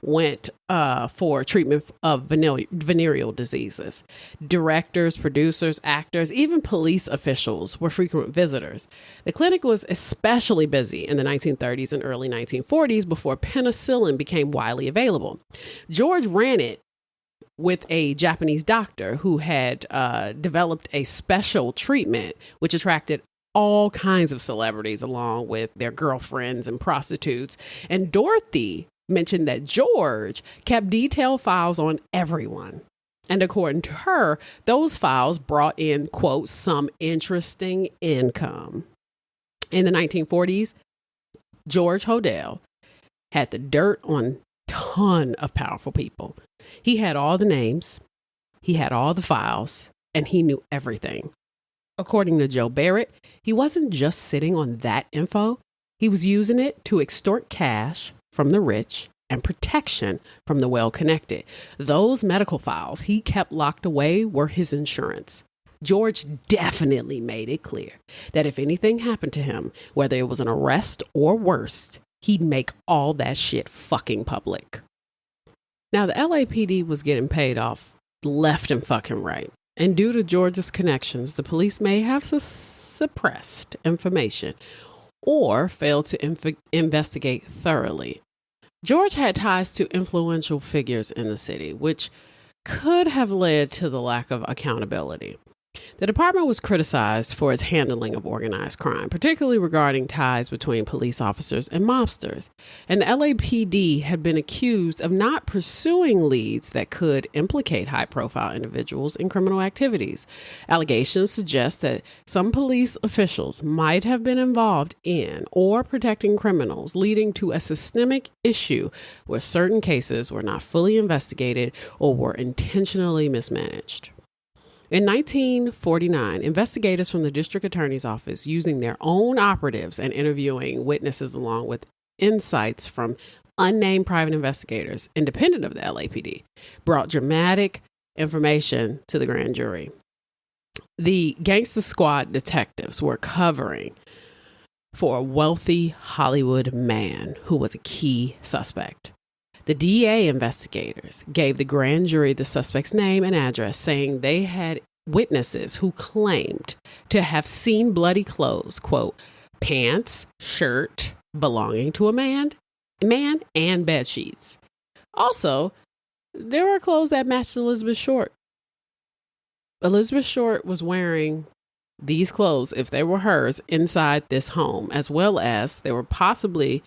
went for treatment of venereal diseases. Directors, producers, actors, even police officials were frequent visitors. The clinic was especially busy in the 1930s and early 1940s before penicillin became widely available. George ran it with a Japanese doctor who had developed a special treatment which attracted all kinds of celebrities along with their girlfriends and prostitutes. And Dorothy mentioned that George kept detailed files on everyone. And according to her, those files brought in, quote, "some interesting income." In the 1940s, George Hodel had the dirt on a ton of powerful people. He had all the names, he had all the files, and he knew everything. According to Joe Barrett, he wasn't just sitting on that info. He was using it to extort cash from the rich and protection from the well-connected. Those medical files he kept locked away were his insurance. George definitely made it clear that if anything happened to him, whether it was an arrest or worse, he'd make all that shit fucking public. Now, the LAPD was getting paid off left and fucking right. And due to George's connections, the police may have suppressed information or failed to investigate thoroughly. George had ties to influential figures in the city, which could have led to the lack of accountability. The department was criticized for its handling of organized crime, particularly regarding ties between police officers and mobsters. And the LAPD had been accused of not pursuing leads that could implicate high-profile individuals in criminal activities. Allegations suggest that some police officials might have been involved in or protecting criminals, leading to a systemic issue where certain cases were not fully investigated or were intentionally mismanaged. In 1949, investigators from the district attorney's office, using their own operatives and interviewing witnesses along with insights from unnamed private investigators, independent of the LAPD, brought dramatic information to the grand jury. The Gangster Squad detectives were covering for a wealthy Hollywood man who was a key suspect. The DA investigators gave the grand jury the suspect's name and address, saying they had witnesses who claimed to have seen bloody clothes, quote, pants, shirt belonging to a man and bed sheets. Also, there were clothes that matched Elizabeth Short. Elizabeth Short was wearing these clothes, if they were hers, inside this home, as well as there were possibly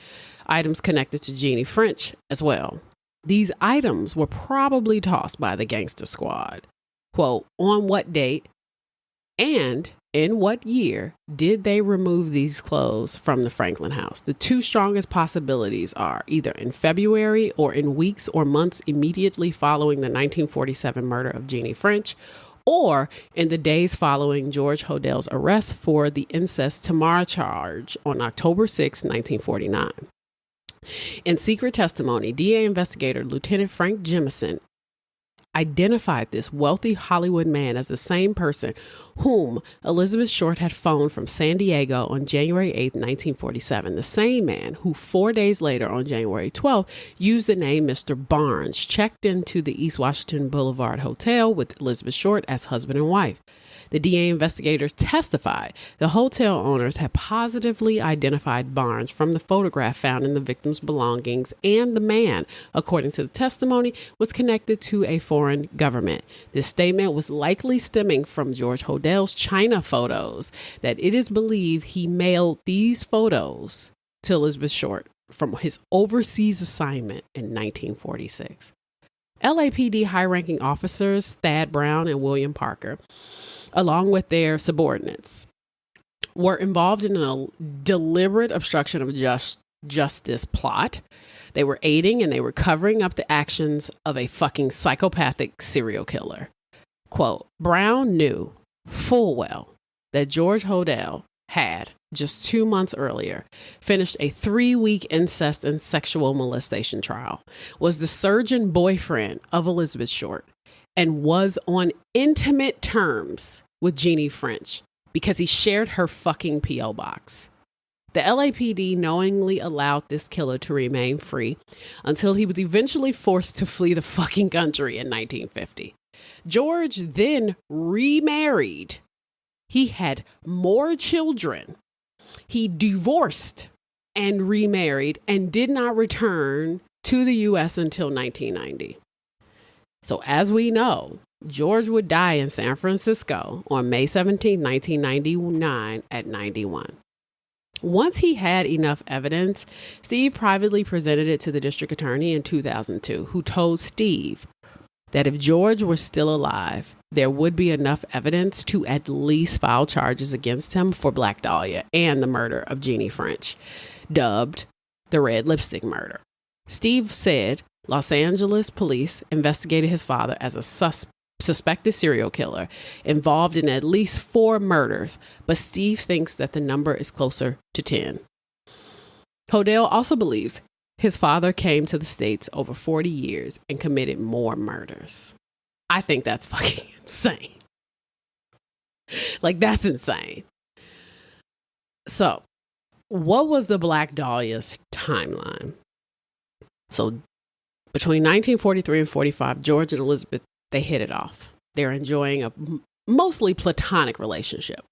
items connected to Jeannie French as well. These items were probably tossed by the Gangster Squad. Quote, on what date and in what year did they remove these clothes from the Franklin house? The two strongest possibilities are either in February or in weeks or months immediately following the 1947 murder of Jeannie French, or in the days following George Hodel's arrest for the incest Tamara charge on October 6, 1949. In secret testimony, DA investigator Lieutenant Frank Jemison identified this wealthy Hollywood man as the same person whom Elizabeth Short had phoned from San Diego on January 8, 1947. The same man who 4 days later, on January 12th, used the name Mr. Barnes, checked into the East Washington Boulevard Hotel with Elizabeth Short as husband and wife. The DA investigators testified the hotel owners had positively identified Barnes from the photograph found in the victim's belongings, and the man, according to the testimony, was connected to a foreign government. This statement was likely stemming from George Hodel's China photos, that it is believed he mailed these photos to Elizabeth Short from his overseas assignment in 1946. LAPD high-ranking officers Thad Brown and William Parker, along with their subordinates, were involved in a deliberate obstruction of justice plot. They were aiding and they were covering up the actions of a fucking psychopathic serial killer. Quote, Brown knew full well that George Hodel had, just 2 months earlier, finished a 3-week incest and sexual molestation trial, was the surgeon boyfriend of Elizabeth Short, and was on intimate terms with Jeannie French because he shared her fucking P.O. box. The LAPD knowingly allowed this killer to remain free until he was eventually forced to flee the fucking country in 1950. George then remarried. He had more children. He divorced and remarried and did not return to the U.S. until 1990. So as we know, George would die in San Francisco on May 17, 1999 at 91. Once he had enough evidence, Steve privately presented it to the district attorney in 2002, who told Steve that if George were still alive, there would be enough evidence to at least file charges against him for Black Dahlia and the murder of Jeannie French, dubbed the Red Lipstick Murder. Steve said Los Angeles police investigated his father as a suspected serial killer involved in at least 4 murders, but Steve thinks that the number is closer to 10. Hodel also believes his father came to the States over 40 years and committed more murders. I think that's fucking insane. Like, that's insane. So, what was the Black Dahlia's timeline? So, between 1943 and 45, George and Elizabeth, they hit it off. They're enjoying a mostly platonic relationship.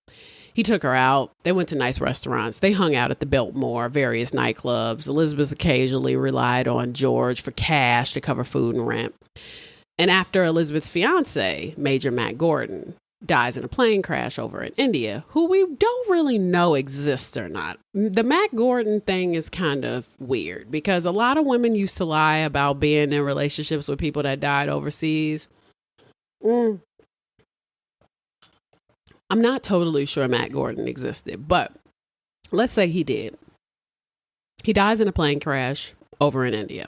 He took her out. They went to nice restaurants. They hung out at the Biltmore, various nightclubs. Elizabeth occasionally relied on George for cash to cover food and rent. And after Elizabeth's fiance, Major Matt Gordon, dies in a plane crash over in India, who we don't really know exists or not. The Matt Gordon thing is kind of weird because a lot of women used to lie about being in relationships with people that died overseas. I'm not totally sure Matt Gordon existed, but let's say he did. He dies in a plane crash over in India.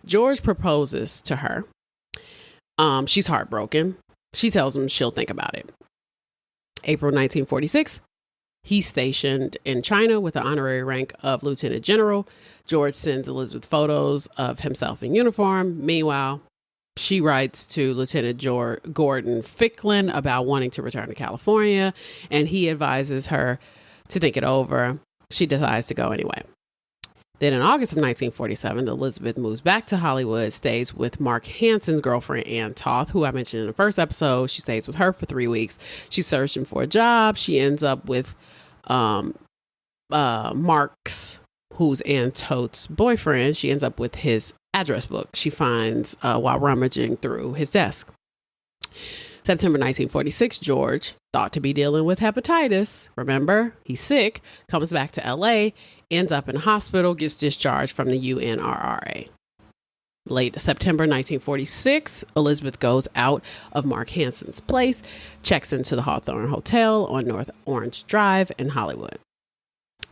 George proposes to her. She's heartbroken. She tells him she'll think about it. April 1946, he's stationed in China with the honorary rank of Lieutenant General. George sends Elizabeth photos of himself in uniform. Meanwhile, she writes to Lieutenant Gordon Ficklin about wanting to return to California, and he advises her to think it over. She decides to go anyway. Then in August of 1947, Elizabeth moves back to Hollywood, stays with Mark Hansen's girlfriend, Ann Toth, who I mentioned in the first episode. She stays with her for 3 weeks. She's searching for a job. She ends up with Mark's, who's Ann Toth's boyfriend. She ends up with his address book she finds while rummaging through his desk. September 1946, George, thought to be dealing with hepatitis. Remember, he's sick, comes back to LA, ends up in a hospital, gets discharged from the UNRRA. Late September 1946, Elizabeth goes out of Mark Hansen's place, checks into the Hawthorne Hotel on North Orange Drive in Hollywood.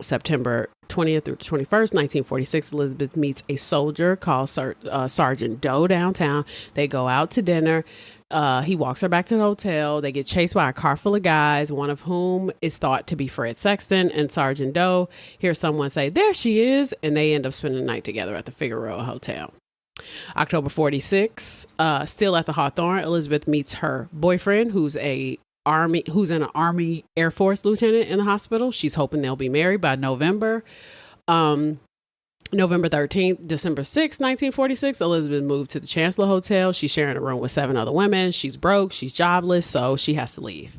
September 20th through 21st, 1946, Elizabeth meets a soldier called Sergeant Doe downtown. They go out to dinner. He walks her back to the hotel. They get chased by a car full of guys, one of whom is thought to be Fred Sexton. And Sergeant Doe hears someone say, "There she is," and they end up spending the night together at the Figueroa Hotel. October 46, still at the Hawthorne, Elizabeth meets her boyfriend, who's an Army Air Force lieutenant in the hospital. She's hoping they'll be married by November. November 13th, December 6th, 1946, Elizabeth moved to the Chancellor Hotel. She's sharing a room with 7 other women. She's broke. She's jobless, so she has to leave.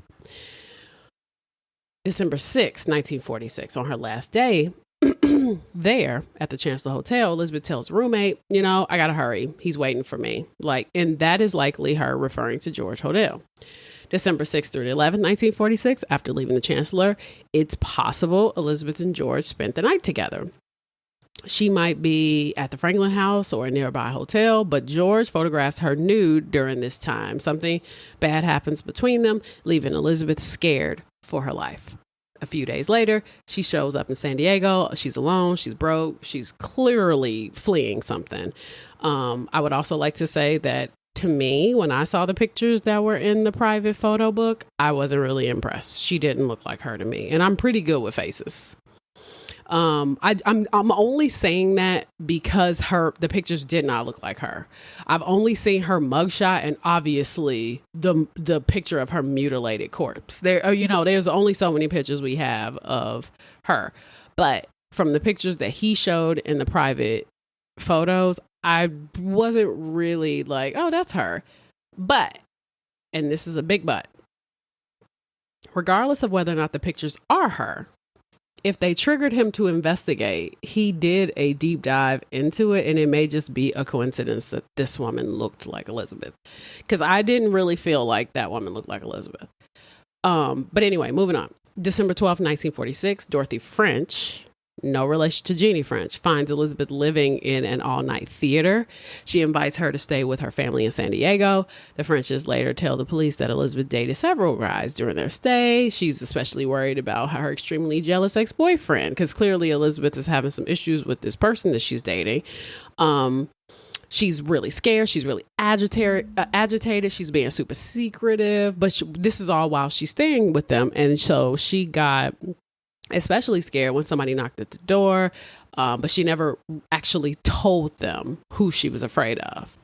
December 6th, 1946, on her last day there at the Chancellor Hotel, Elizabeth tells roommate, I got to hurry. He's waiting for me. And that is likely her referring to George Hodel. December 6th through 11th, 1946, after leaving the Chancellor, it's possible Elizabeth and George spent the night together. She might be at the Franklin House or a nearby hotel, but George photographs her nude during this time. Something bad happens between them, leaving Elizabeth scared for her life. A few days later, she shows up in San Diego. She's alone. She's broke. She's clearly fleeing something. I would also like to say that to me, when I saw the pictures that were in the private photo book, I wasn't really impressed. She didn't look like her to me, and I'm pretty good with faces. I'm only saying that because the pictures did not look like her. I've only seen her mugshot and obviously the picture of her mutilated corpse. There's only so many pictures we have of her, but from the pictures that he showed in the private photos, I wasn't really like, oh, that's her. But, and this is a big but, regardless of whether or not the pictures are her, if they triggered him to investigate, he did a deep dive into it, and it may just be a coincidence that this woman looked like Elizabeth. Because I didn't really feel like that woman looked like Elizabeth. But anyway, moving on. December 12th, 1946, Dorothy French, no relation to Jeannie French, finds Elizabeth living in an all-night theater. She invites her to stay with her family in San Diego. The Frenches later tell the police that Elizabeth dated several guys during their stay. She's especially worried about her extremely jealous ex-boyfriend, because clearly Elizabeth is having some issues with this person that she's dating. She's really scared. She's really agitated. She's being super secretive, but this is all while she's staying with them. And so she got especially scared when somebody knocked at the door, but she never actually told them who she was afraid of.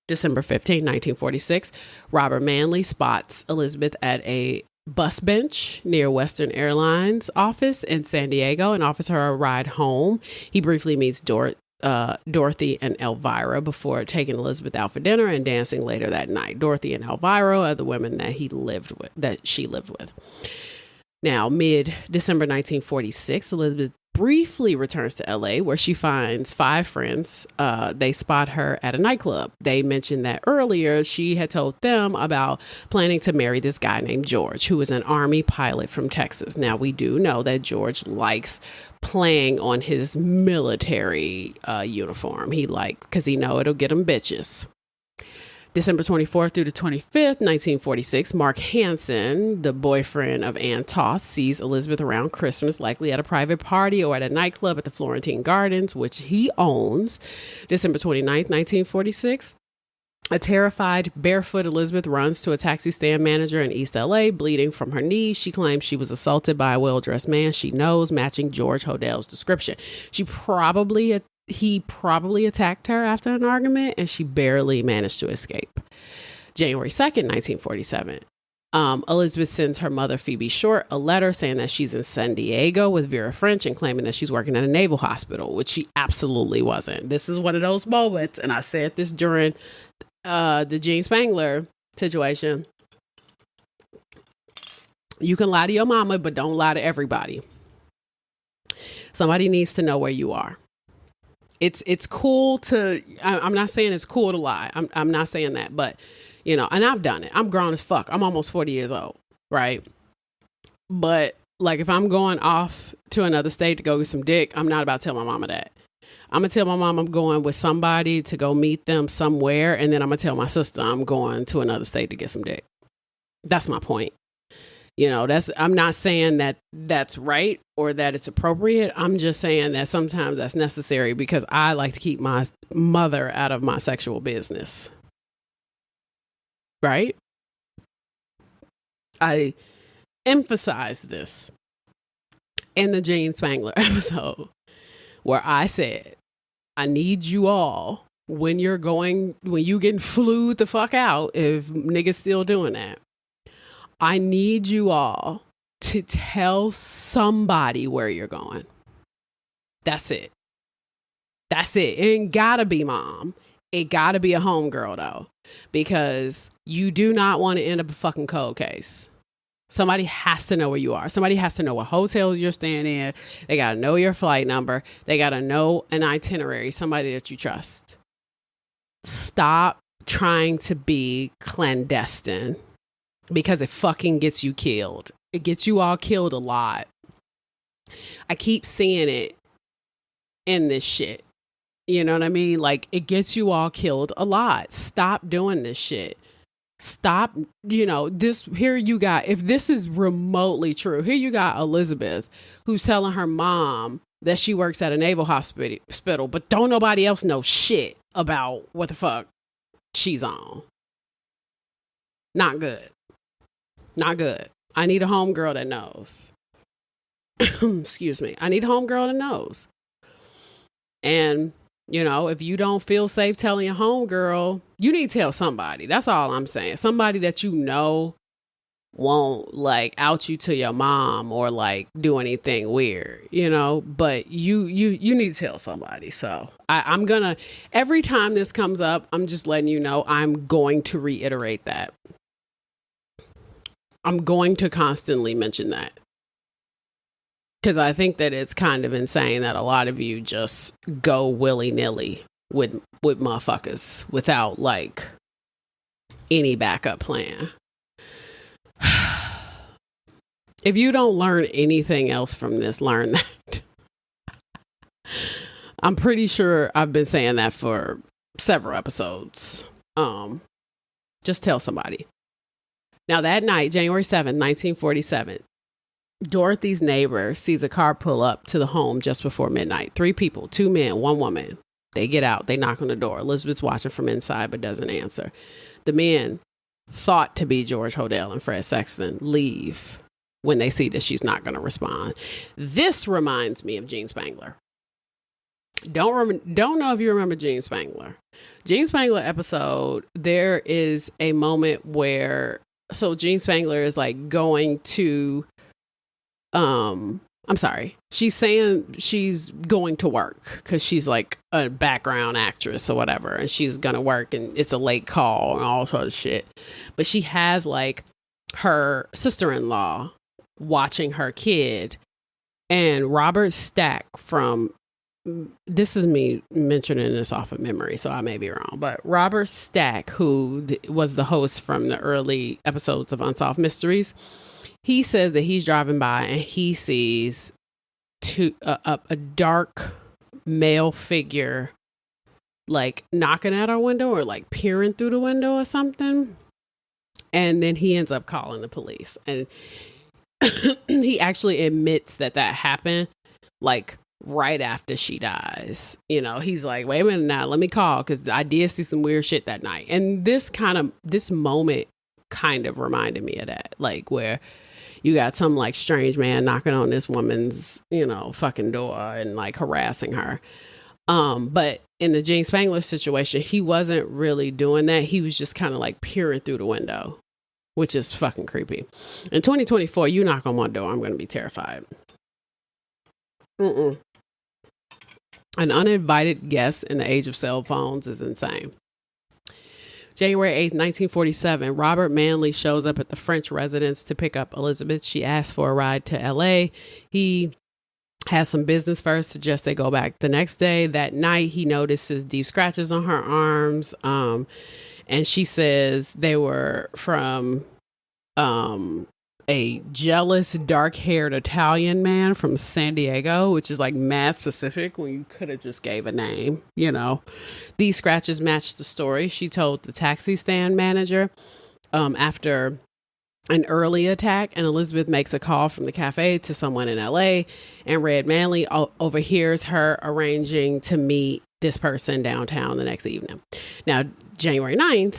December 15, 1946, Robert Manley spots Elizabeth at a bus bench near Western Airlines office in San Diego and offers her a ride home. He briefly meets Dorothy and Elvira before taking Elizabeth out for dinner and dancing later that night. Dorothy and Elvira are the women that she lived with. Now, mid-December 1946, Elizabeth briefly returns to LA, where she finds 5 friends. They spot her at a nightclub. They mentioned that earlier she had told them about planning to marry this guy named George, who is an Army pilot from Texas. Now, we do know that George likes playing on his military uniform. He likes, because he know it'll get him bitches. December 24th through the 25th, 1946, Mark Hansen, the boyfriend of Ann Toth, sees Elizabeth around Christmas, likely at a private party or at a nightclub at the Florentine Gardens, which he owns. December 29th, 1946, a terrified, barefoot Elizabeth runs to a taxi stand manager in East LA, bleeding from her knees. She claims she was assaulted by a well-dressed man she knows, matching George Hodel's description. He probably attacked her after an argument, and she barely managed to escape. January 2nd, 1947. Elizabeth sends her mother, Phoebe Short, a letter saying that she's in San Diego with Vera French and claiming that she's working at a naval hospital, which she absolutely wasn't. This is one of those moments, and I said this during the Gene Spangler situation. You can lie to your mama, but don't lie to everybody. Somebody needs to know where you are. It's cool to, I'm not saying it's cool to lie. I'm not saying that, but you know, and I've done it. I'm grown as fuck. I'm almost 40 years old. Right. But like, if I'm going off to another state to go get some dick, I'm not about to tell my mama that. I'm going to tell my mom I'm going with somebody to go meet them somewhere. And then I'm going to tell my sister I'm going to another state to get some dick. That's my point. You know, I'm not saying that that's right or that it's appropriate. I'm just saying that sometimes that's necessary because I like to keep my mother out of my sexual business. Right? I emphasize this in the Gene Spangler episode where I said, I need you all when you getting flued the fuck out, if niggas still doing that. I need you all to tell somebody where you're going. That's it. That's it. It ain't gotta be mom. It gotta be a homegirl though, because you do not want to end up a fucking cold case. Somebody has to know where you are. Somebody has to know what hotels you're staying in. They gotta know your flight number. They gotta know an itinerary, somebody that you trust. Stop trying to be clandestine. Because it fucking gets you killed. It gets you all killed a lot. I keep seeing it in this shit. You know what I mean? Like, it gets you all killed a lot. Stop doing this shit. Stop, you know, if this is remotely true, here you got Elizabeth who's telling her mom that she works at a naval hospital, but don't nobody else know shit about what the fuck she's on. Not good. Not good. I need a homegirl that knows. Excuse me. I need a homegirl that knows. And, you know, if you don't feel safe telling your homegirl, you need to tell somebody. That's all I'm saying. Somebody that you know won't like out you to your mom or like do anything weird, you know, but you need to tell somebody. So I'm gonna, every time this comes up, I'm just letting you know, I'm going to reiterate that. I'm going to constantly mention that because I think that it's kind of insane that a lot of you just go willy-nilly with motherfuckers without like any backup plan. If you don't learn anything else from this, learn that. I'm pretty sure I've been saying that for several episodes. Just tell somebody. Now, that night, January 7th, 1947, Dorothy's neighbor sees a car pull up to the home just before midnight. 3 people, 2 men, 1 woman. They get out. They knock on the door. Elizabeth's watching from inside but doesn't answer. The men, thought to be George Hodel and Fred Sexton, leave when they see that she's not going to respond. This reminds me of Gene Spangler. Don't know if you remember Gene Spangler. Gene Spangler episode, there is a moment where Gene Spangler is like going to, she's saying she's going to work because she's like a background actress or whatever. And she's going to work and it's a late call and all sorts of shit. But she has like her sister-in-law watching her kid And Robert Stack from, this is me mentioning this off of memory, so I may be wrong, but Robert Stack, who was the host from the early episodes of Unsolved Mysteries, he says that he's driving by and he sees a dark male figure like knocking at our window or like peering through the window or something. And then he ends up calling the police. And he actually admits that happened like right after she dies. You know, he's like, wait a minute now, let me call, because I did see some weird shit that night. And this moment kind of reminded me of that, like where you got some like strange man knocking on this woman's, you know, fucking door and like harassing her. But in the Gene Spangler situation, he wasn't really doing that. He was just kind of like peering through the window, which is fucking creepy. In 2024, you knock on my door, I'm going to be terrified. An uninvited guest in the age of cell phones is insane. January 8th, 1947, Robert Manley shows up at the French residence to pick up Elizabeth. She asks for a ride to LA. He has some business first, suggests they go back the next day. That night, he notices deep scratches on her arms. And she says they were from a jealous, dark-haired Italian man from San Diego, which is like mad specific when you could have just gave a name, you know. These scratches matched the story she told the taxi stand manager after an early attack, and Elizabeth makes a call from the cafe to someone in LA, and Red Manley overhears her arranging to meet this person downtown the next evening. Now, January 9th,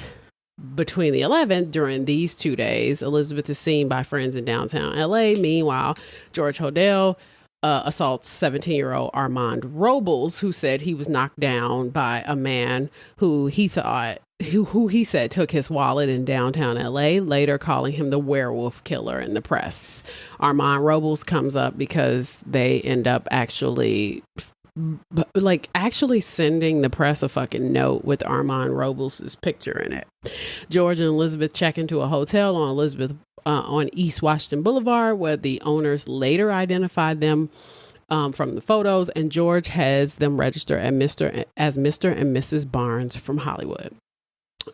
between the 11th, during these 2 days, Elizabeth is seen by friends in downtown LA. Meanwhile, George Hodel assaults 17-year-old Armand Robles, who said he was knocked down by a man who he said took his wallet in downtown LA, later calling him the werewolf killer in the press. Armand Robles comes up because they end up actually sending the press a fucking note with Armand Robles' picture in it. George and Elizabeth check into a hotel on East Washington Boulevard, where the owners later identified them from the photos, and George has them register as Mr. and Mrs. Barnes from Hollywood.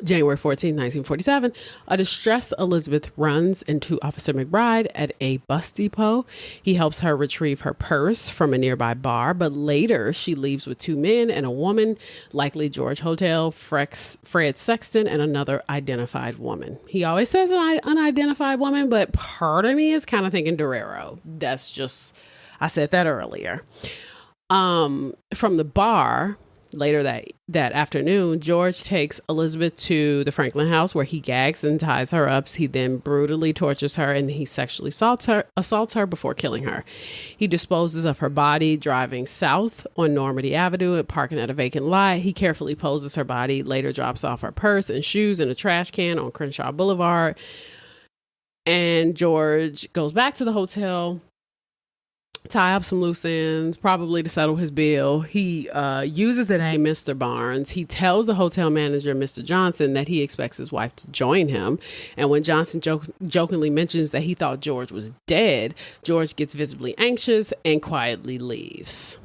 January 14, 1947, a distressed Elizabeth runs into Officer McBride at a bus depot. He helps her retrieve her purse from a nearby bar, but later she leaves with two men and a woman, likely George Hodel, Fred Sexton, and another identified woman. He always says an unidentified woman, but part of me is kind of thinking Dorero. That's just, I said that earlier. From the bar, later that afternoon, George takes Elizabeth to the Franklin house, where he gags and ties her up. He then brutally tortures her, and he sexually assaults her before killing her. He disposes of her body driving south on Normandy Avenue and parking at a vacant lot. He carefully poses her body, later drops off her purse and shoes in a trash can on Crenshaw Boulevard. And George goes back to the hotel, tie up some loose ends, probably to settle his bill. He uses the name Mr. Barnes. He tells the hotel manager, Mr. Johnson, that he expects his wife to join him. And when Johnson jokingly mentions that he thought George was dead, George gets visibly anxious and quickly leaves.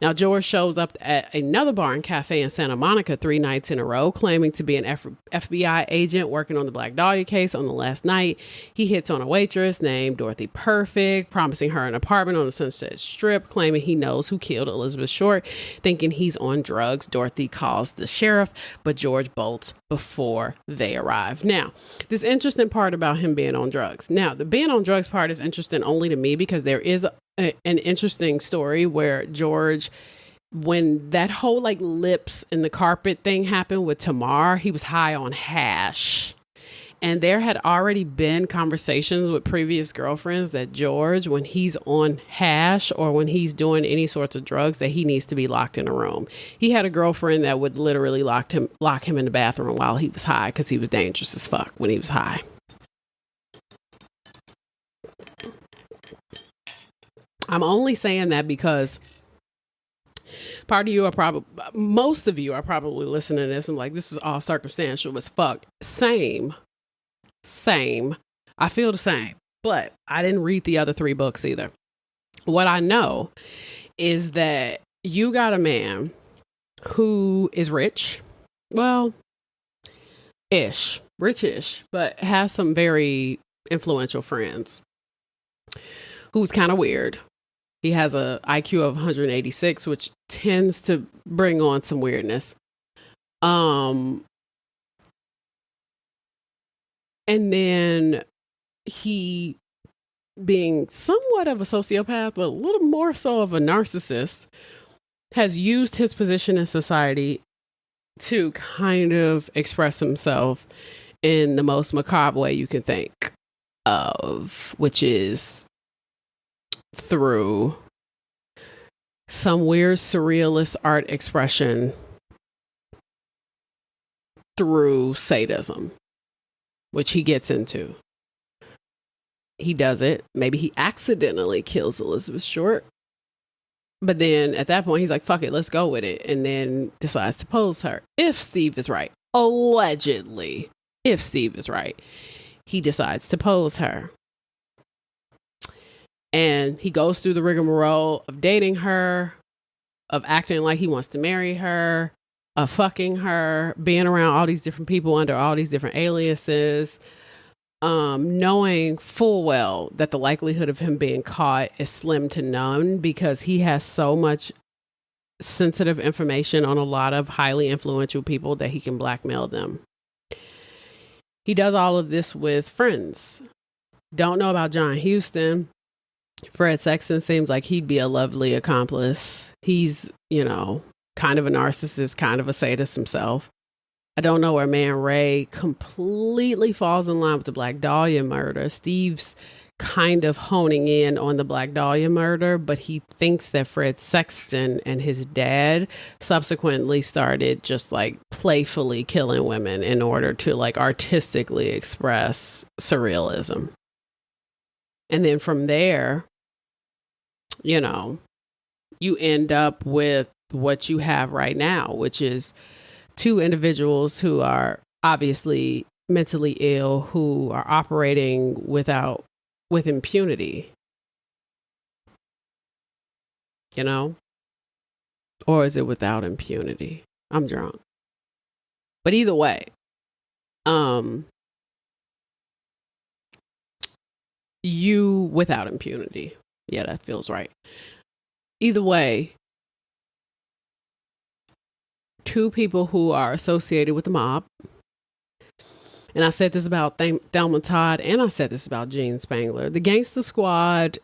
Now, George shows up at another bar and cafe in Santa Monica 3 nights in a row, claiming to be an FBI agent working on the Black Dahlia case. On the last night, he hits on a waitress named Dorothy Perfect, promising her an apartment on the Sunset Strip, claiming he knows who killed Elizabeth Short. Thinking he's on drugs, Dorothy calls the sheriff, but George bolts before they arrive. Now, this interesting part about him being on drugs. Now, the being on drugs part is interesting only to me because there is an interesting story where George, when that whole like lips in the carpet thing happened with Tamar, he was high on hash. And there had already been conversations with previous girlfriends that George, when he's on hash or when he's doing any sorts of drugs, that he needs to be locked in a room. He had a girlfriend that would literally lock him in the bathroom while he was high because he was dangerous as fuck when he was high. I'm only saying that because most of you are probably listening to this and like, this is all circumstantial as fuck. Same. I feel the same. But I didn't read the other 3 books either. What I know is that you got a man who is rich. Well, rich-ish, but has some very influential friends. Who's kind of weird. He has a IQ of 186, which tends to bring on some weirdness. And then he, being somewhat of a sociopath, but a little more so of a narcissist, has used his position in society to kind of express himself in the most macabre way you can think of, which is through some weird surrealist art expression through sadism, which he gets into. He does it. Maybe he accidentally kills Elizabeth Short. But then at that point, he's like, fuck it, let's go with it. And then decides to pose her. If Steve is right, allegedly, if Steve is right, he decides to pose her. And he goes through the rigmarole of dating her, of acting like he wants to marry her, of fucking her, being around all these different people under all these different aliases, knowing full well that the likelihood of him being caught is slim to none because he has so much sensitive information on a lot of highly influential people that he can blackmail them. He does all of this with friends. Don't know about John Huston. Fred Sexton seems like he'd be a lovely accomplice. He's, kind of a narcissist, kind of a sadist himself. I don't know where Man Ray completely falls in line with the Black Dahlia murder. Steve's kind of honing in on the Black Dahlia murder, but he thinks that Fred Sexton and his dad subsequently started just like playfully killing women in order to like artistically express surrealism. And then from there, you end up with what you have right now, which is 2 individuals who are obviously mentally ill, who are operating with impunity, or is it without impunity? I'm drunk. But either way, you without impunity. Yeah, that feels right. Either way, 2 people who are associated with the mob. And I said this about Thelma Todd, and I said this about Gene Spangler. The Gangsta Squad,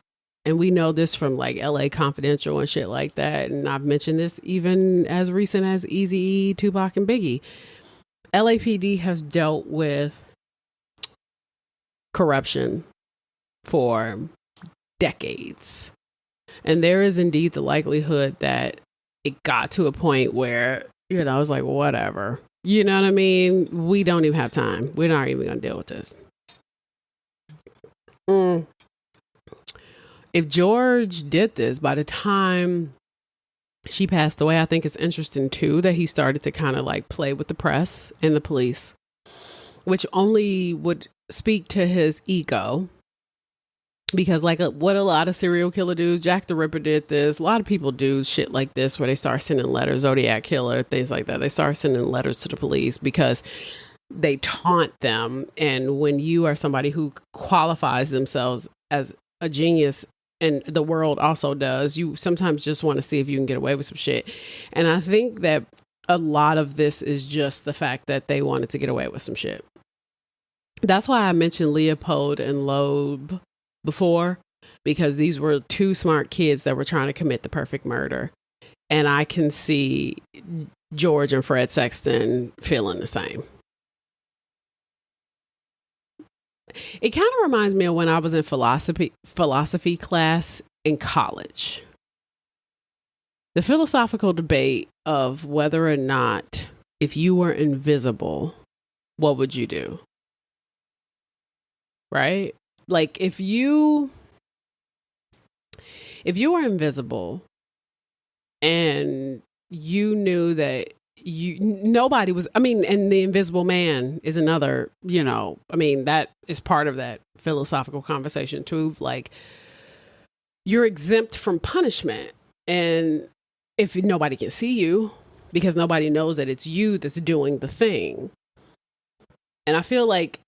and we know this from like LA Confidential and shit like that. And I've mentioned this even as recent as Eazy-E, Tupac, and Biggie. LAPD has dealt with corruption for decades. And there is indeed the likelihood that it got to a point where, I was like, whatever. You know what I mean? We don't even have time. We're not even going to deal with this. If George did this, by the time she passed away, I think it's interesting too that he started to kind of like play with the press and the police, which only would speak to his ego. Because like what a lot of serial killer dudes, Jack the Ripper did this. A lot of people do shit like this where they start sending letters, Zodiac Killer, things like that. They start sending letters to the police because they taunt them. And when you are somebody who qualifies themselves as a genius, and the world also does, you sometimes just want to see if you can get away with some shit. And I think that a lot of this is just the fact that they wanted to get away with some shit. That's why I mentioned Leopold and Loeb before, because these were 2 smart kids that were trying to commit the perfect murder. And I can see George and Fred Sexton feeling the same. It kind of reminds me of when I was in philosophy class in college. The philosophical debate of whether or not if you were invisible, what would you do? Right? Like if you were invisible and you knew that nobody was, I mean, and the invisible man is another, I mean, that is part of that philosophical conversation too. Like, you're exempt from punishment. And if nobody can see you, because nobody knows that it's you that's doing the thing. And I feel like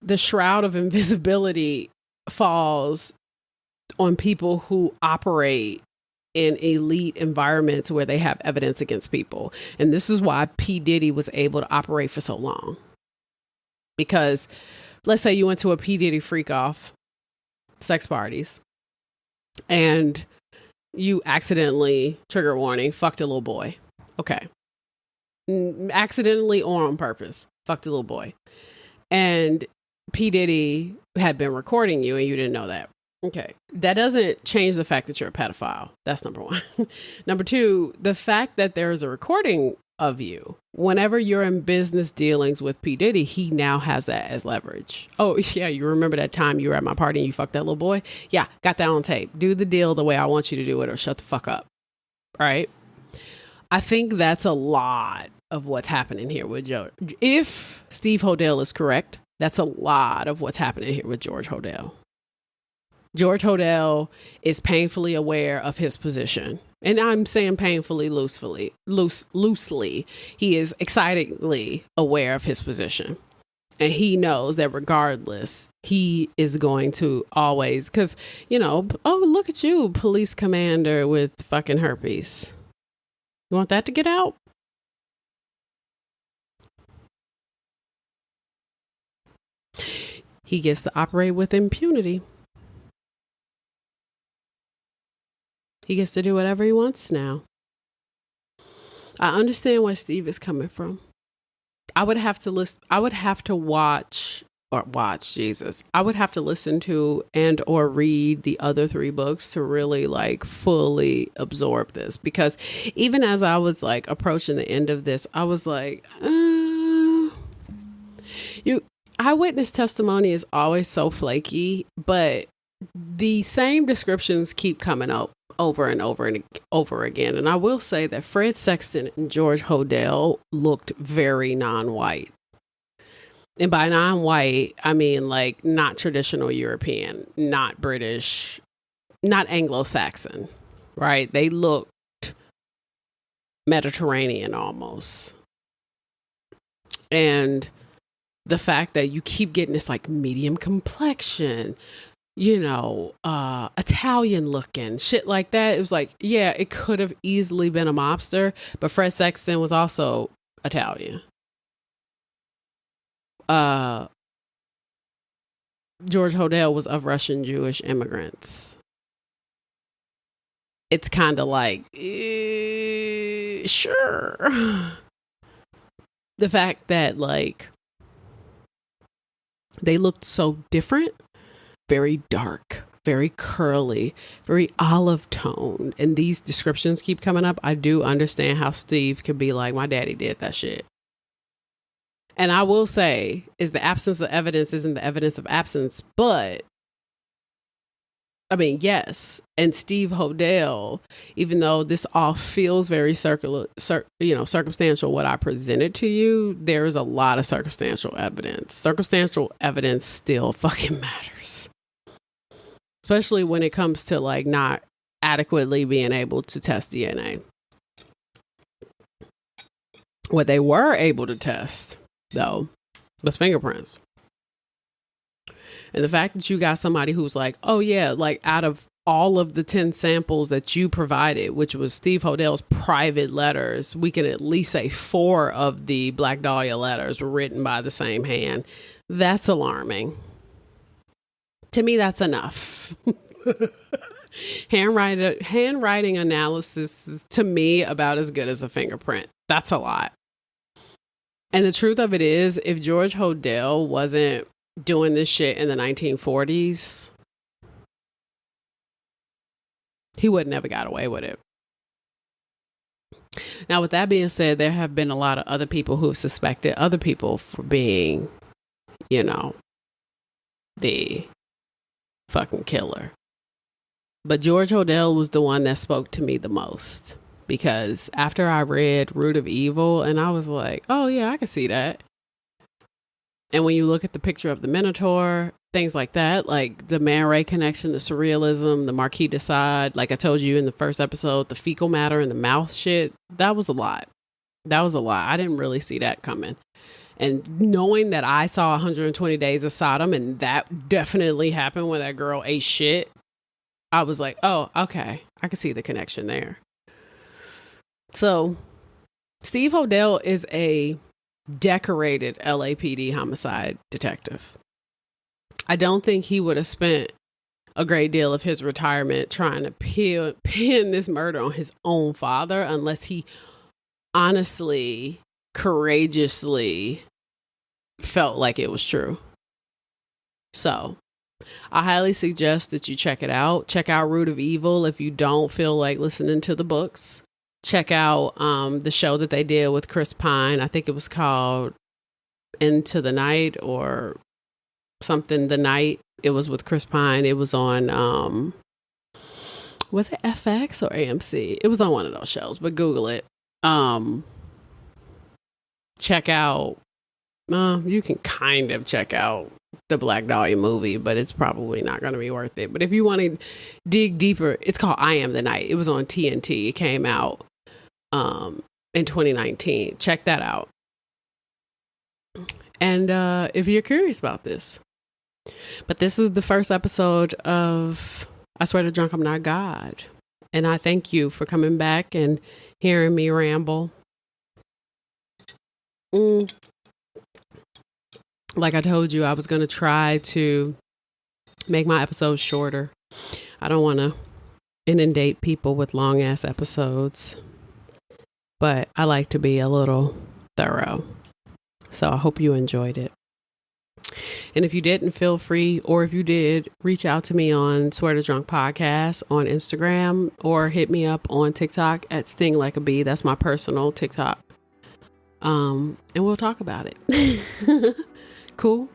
the shroud of invisibility falls on people who operate in elite environments where they have evidence against people. And this is why P. Diddy was able to operate for so long. Because let's say you went to a P. Diddy freak off, sex parties, and you accidentally, trigger warning, fucked a little boy. Okay. Accidentally or on purpose, fucked a little boy. And P. Diddy had been recording you and you didn't know that. Okay. That doesn't change the fact that you're a pedophile. That's number one. Number two, the fact that there is a recording of you, whenever you're in business dealings with P. Diddy, he now has that as leverage. Oh, yeah. You remember that time you were at my party and you fucked that little boy? Yeah. Got that on tape. Do the deal the way I want you to do it or shut the fuck up. Right? I think that's a lot of what's happening here with Joe. If Steve Hodel is correct, that's a lot of what's happening here with George Hodel. George Hodel is painfully aware of his position. And I'm saying painfully loosely. He is excitedly aware of his position. And he knows that regardless, he is going to always, because, oh, look at you, police commander with fucking herpes. You want that to get out? He gets to operate with impunity. He gets to do whatever he wants now. I understand where Steve is coming from. I would have to listen. I would have to watch Jesus. I would have to listen to and or read the other 3 books to really like fully absorb this. Because even as I was like approaching the end of this, I was like, eyewitness testimony is always so flaky, but the same descriptions keep coming up over and over and over again. And I will say that Fred Sexton and George Hodel looked very non-white. And by non-white, I mean like not traditional European, not British, not Anglo-Saxon, right? They looked Mediterranean almost. And the fact that you keep getting this like medium complexion, Italian looking shit like that. It was like, yeah, it could have easily been a mobster, but Fred Sexton was also Italian. George Hodel was of Russian Jewish immigrants. It's kind of like, sure. The fact that like they looked so different, very dark, very curly, very olive toned. And these descriptions keep coming up. I do understand how Steve could be like, my daddy did that shit. And I will say is the absence of evidence isn't the evidence of absence, but I mean, yes. And Steve Hodel, even though this all feels very circumstantial, what I presented to you, there is a lot of circumstantial evidence. Circumstantial evidence still fucking matters. Especially when it comes to like not adequately being able to test DNA. What they were able to test, though, was fingerprints. And the fact that you got somebody who's like, oh yeah, like out of all of the 10 samples that you provided, which was Steve Hodel's private letters, we can at least say 4 of the Black Dahlia letters were written by the same hand. That's alarming. To me, that's enough. Handwriting analysis is, to me, about as good as a fingerprint. That's a lot. And the truth of it is, if George Hodel wasn't doing this shit in the 1940s, he would never got away with it. Now, with that being said, there have been a lot of other people who have suspected other people for being, the fucking killer. But George Hodel was the one that spoke to me the most because after I read Root of Evil, and I was like, oh yeah, I can see that. And when you look at the picture of the Minotaur, things like that, like the Man Ray connection, the surrealism, the Marquis de Sade, like I told you in the first episode, the fecal matter in the mouth shit, that was a lot. That was a lot. I didn't really see that coming. And knowing that I saw 120 Days of Sodom, and that definitely happened when that girl ate shit, I was like, oh, okay, I can see the connection there. So Steve Hodel is a decorated LAPD homicide detective. I don't think he would have spent a great deal of his retirement trying to pin this murder on his own father unless he honestly, courageously felt like it was true. So I highly suggest that you check it out. Check out Root of Evil if you don't feel like listening to the books. Check out the show that they did with Chris Pine. I think it was called Into the Night or something. The Night. It was with Chris Pine. It was on, was it FX or AMC? It was on one of those shows, but Google it. Check out, you can kind of check out the Black Dahlia movie, but it's probably not going to be worth it. But if you want to dig deeper, it's called I Am the Night. It was on TNT. It came out in 2019. Check that out. And if you're curious about this, but this is the first episode of I Swear to Drunk I'm Not God. And I thank you for coming back and hearing me ramble. Like I told you, I was going to try to make my episodes shorter. I don't want to inundate people with long ass episodes, but I like to be a little thorough. So I hope you enjoyed it. And if you didn't, feel free, or if you did, reach out to me on Swear to Drunk Podcast on Instagram, or hit me up on TikTok at Sting Like a Bee. That's my personal TikTok. And we'll talk about it. Cool.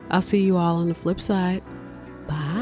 I'll see you all on the flip side. Bye.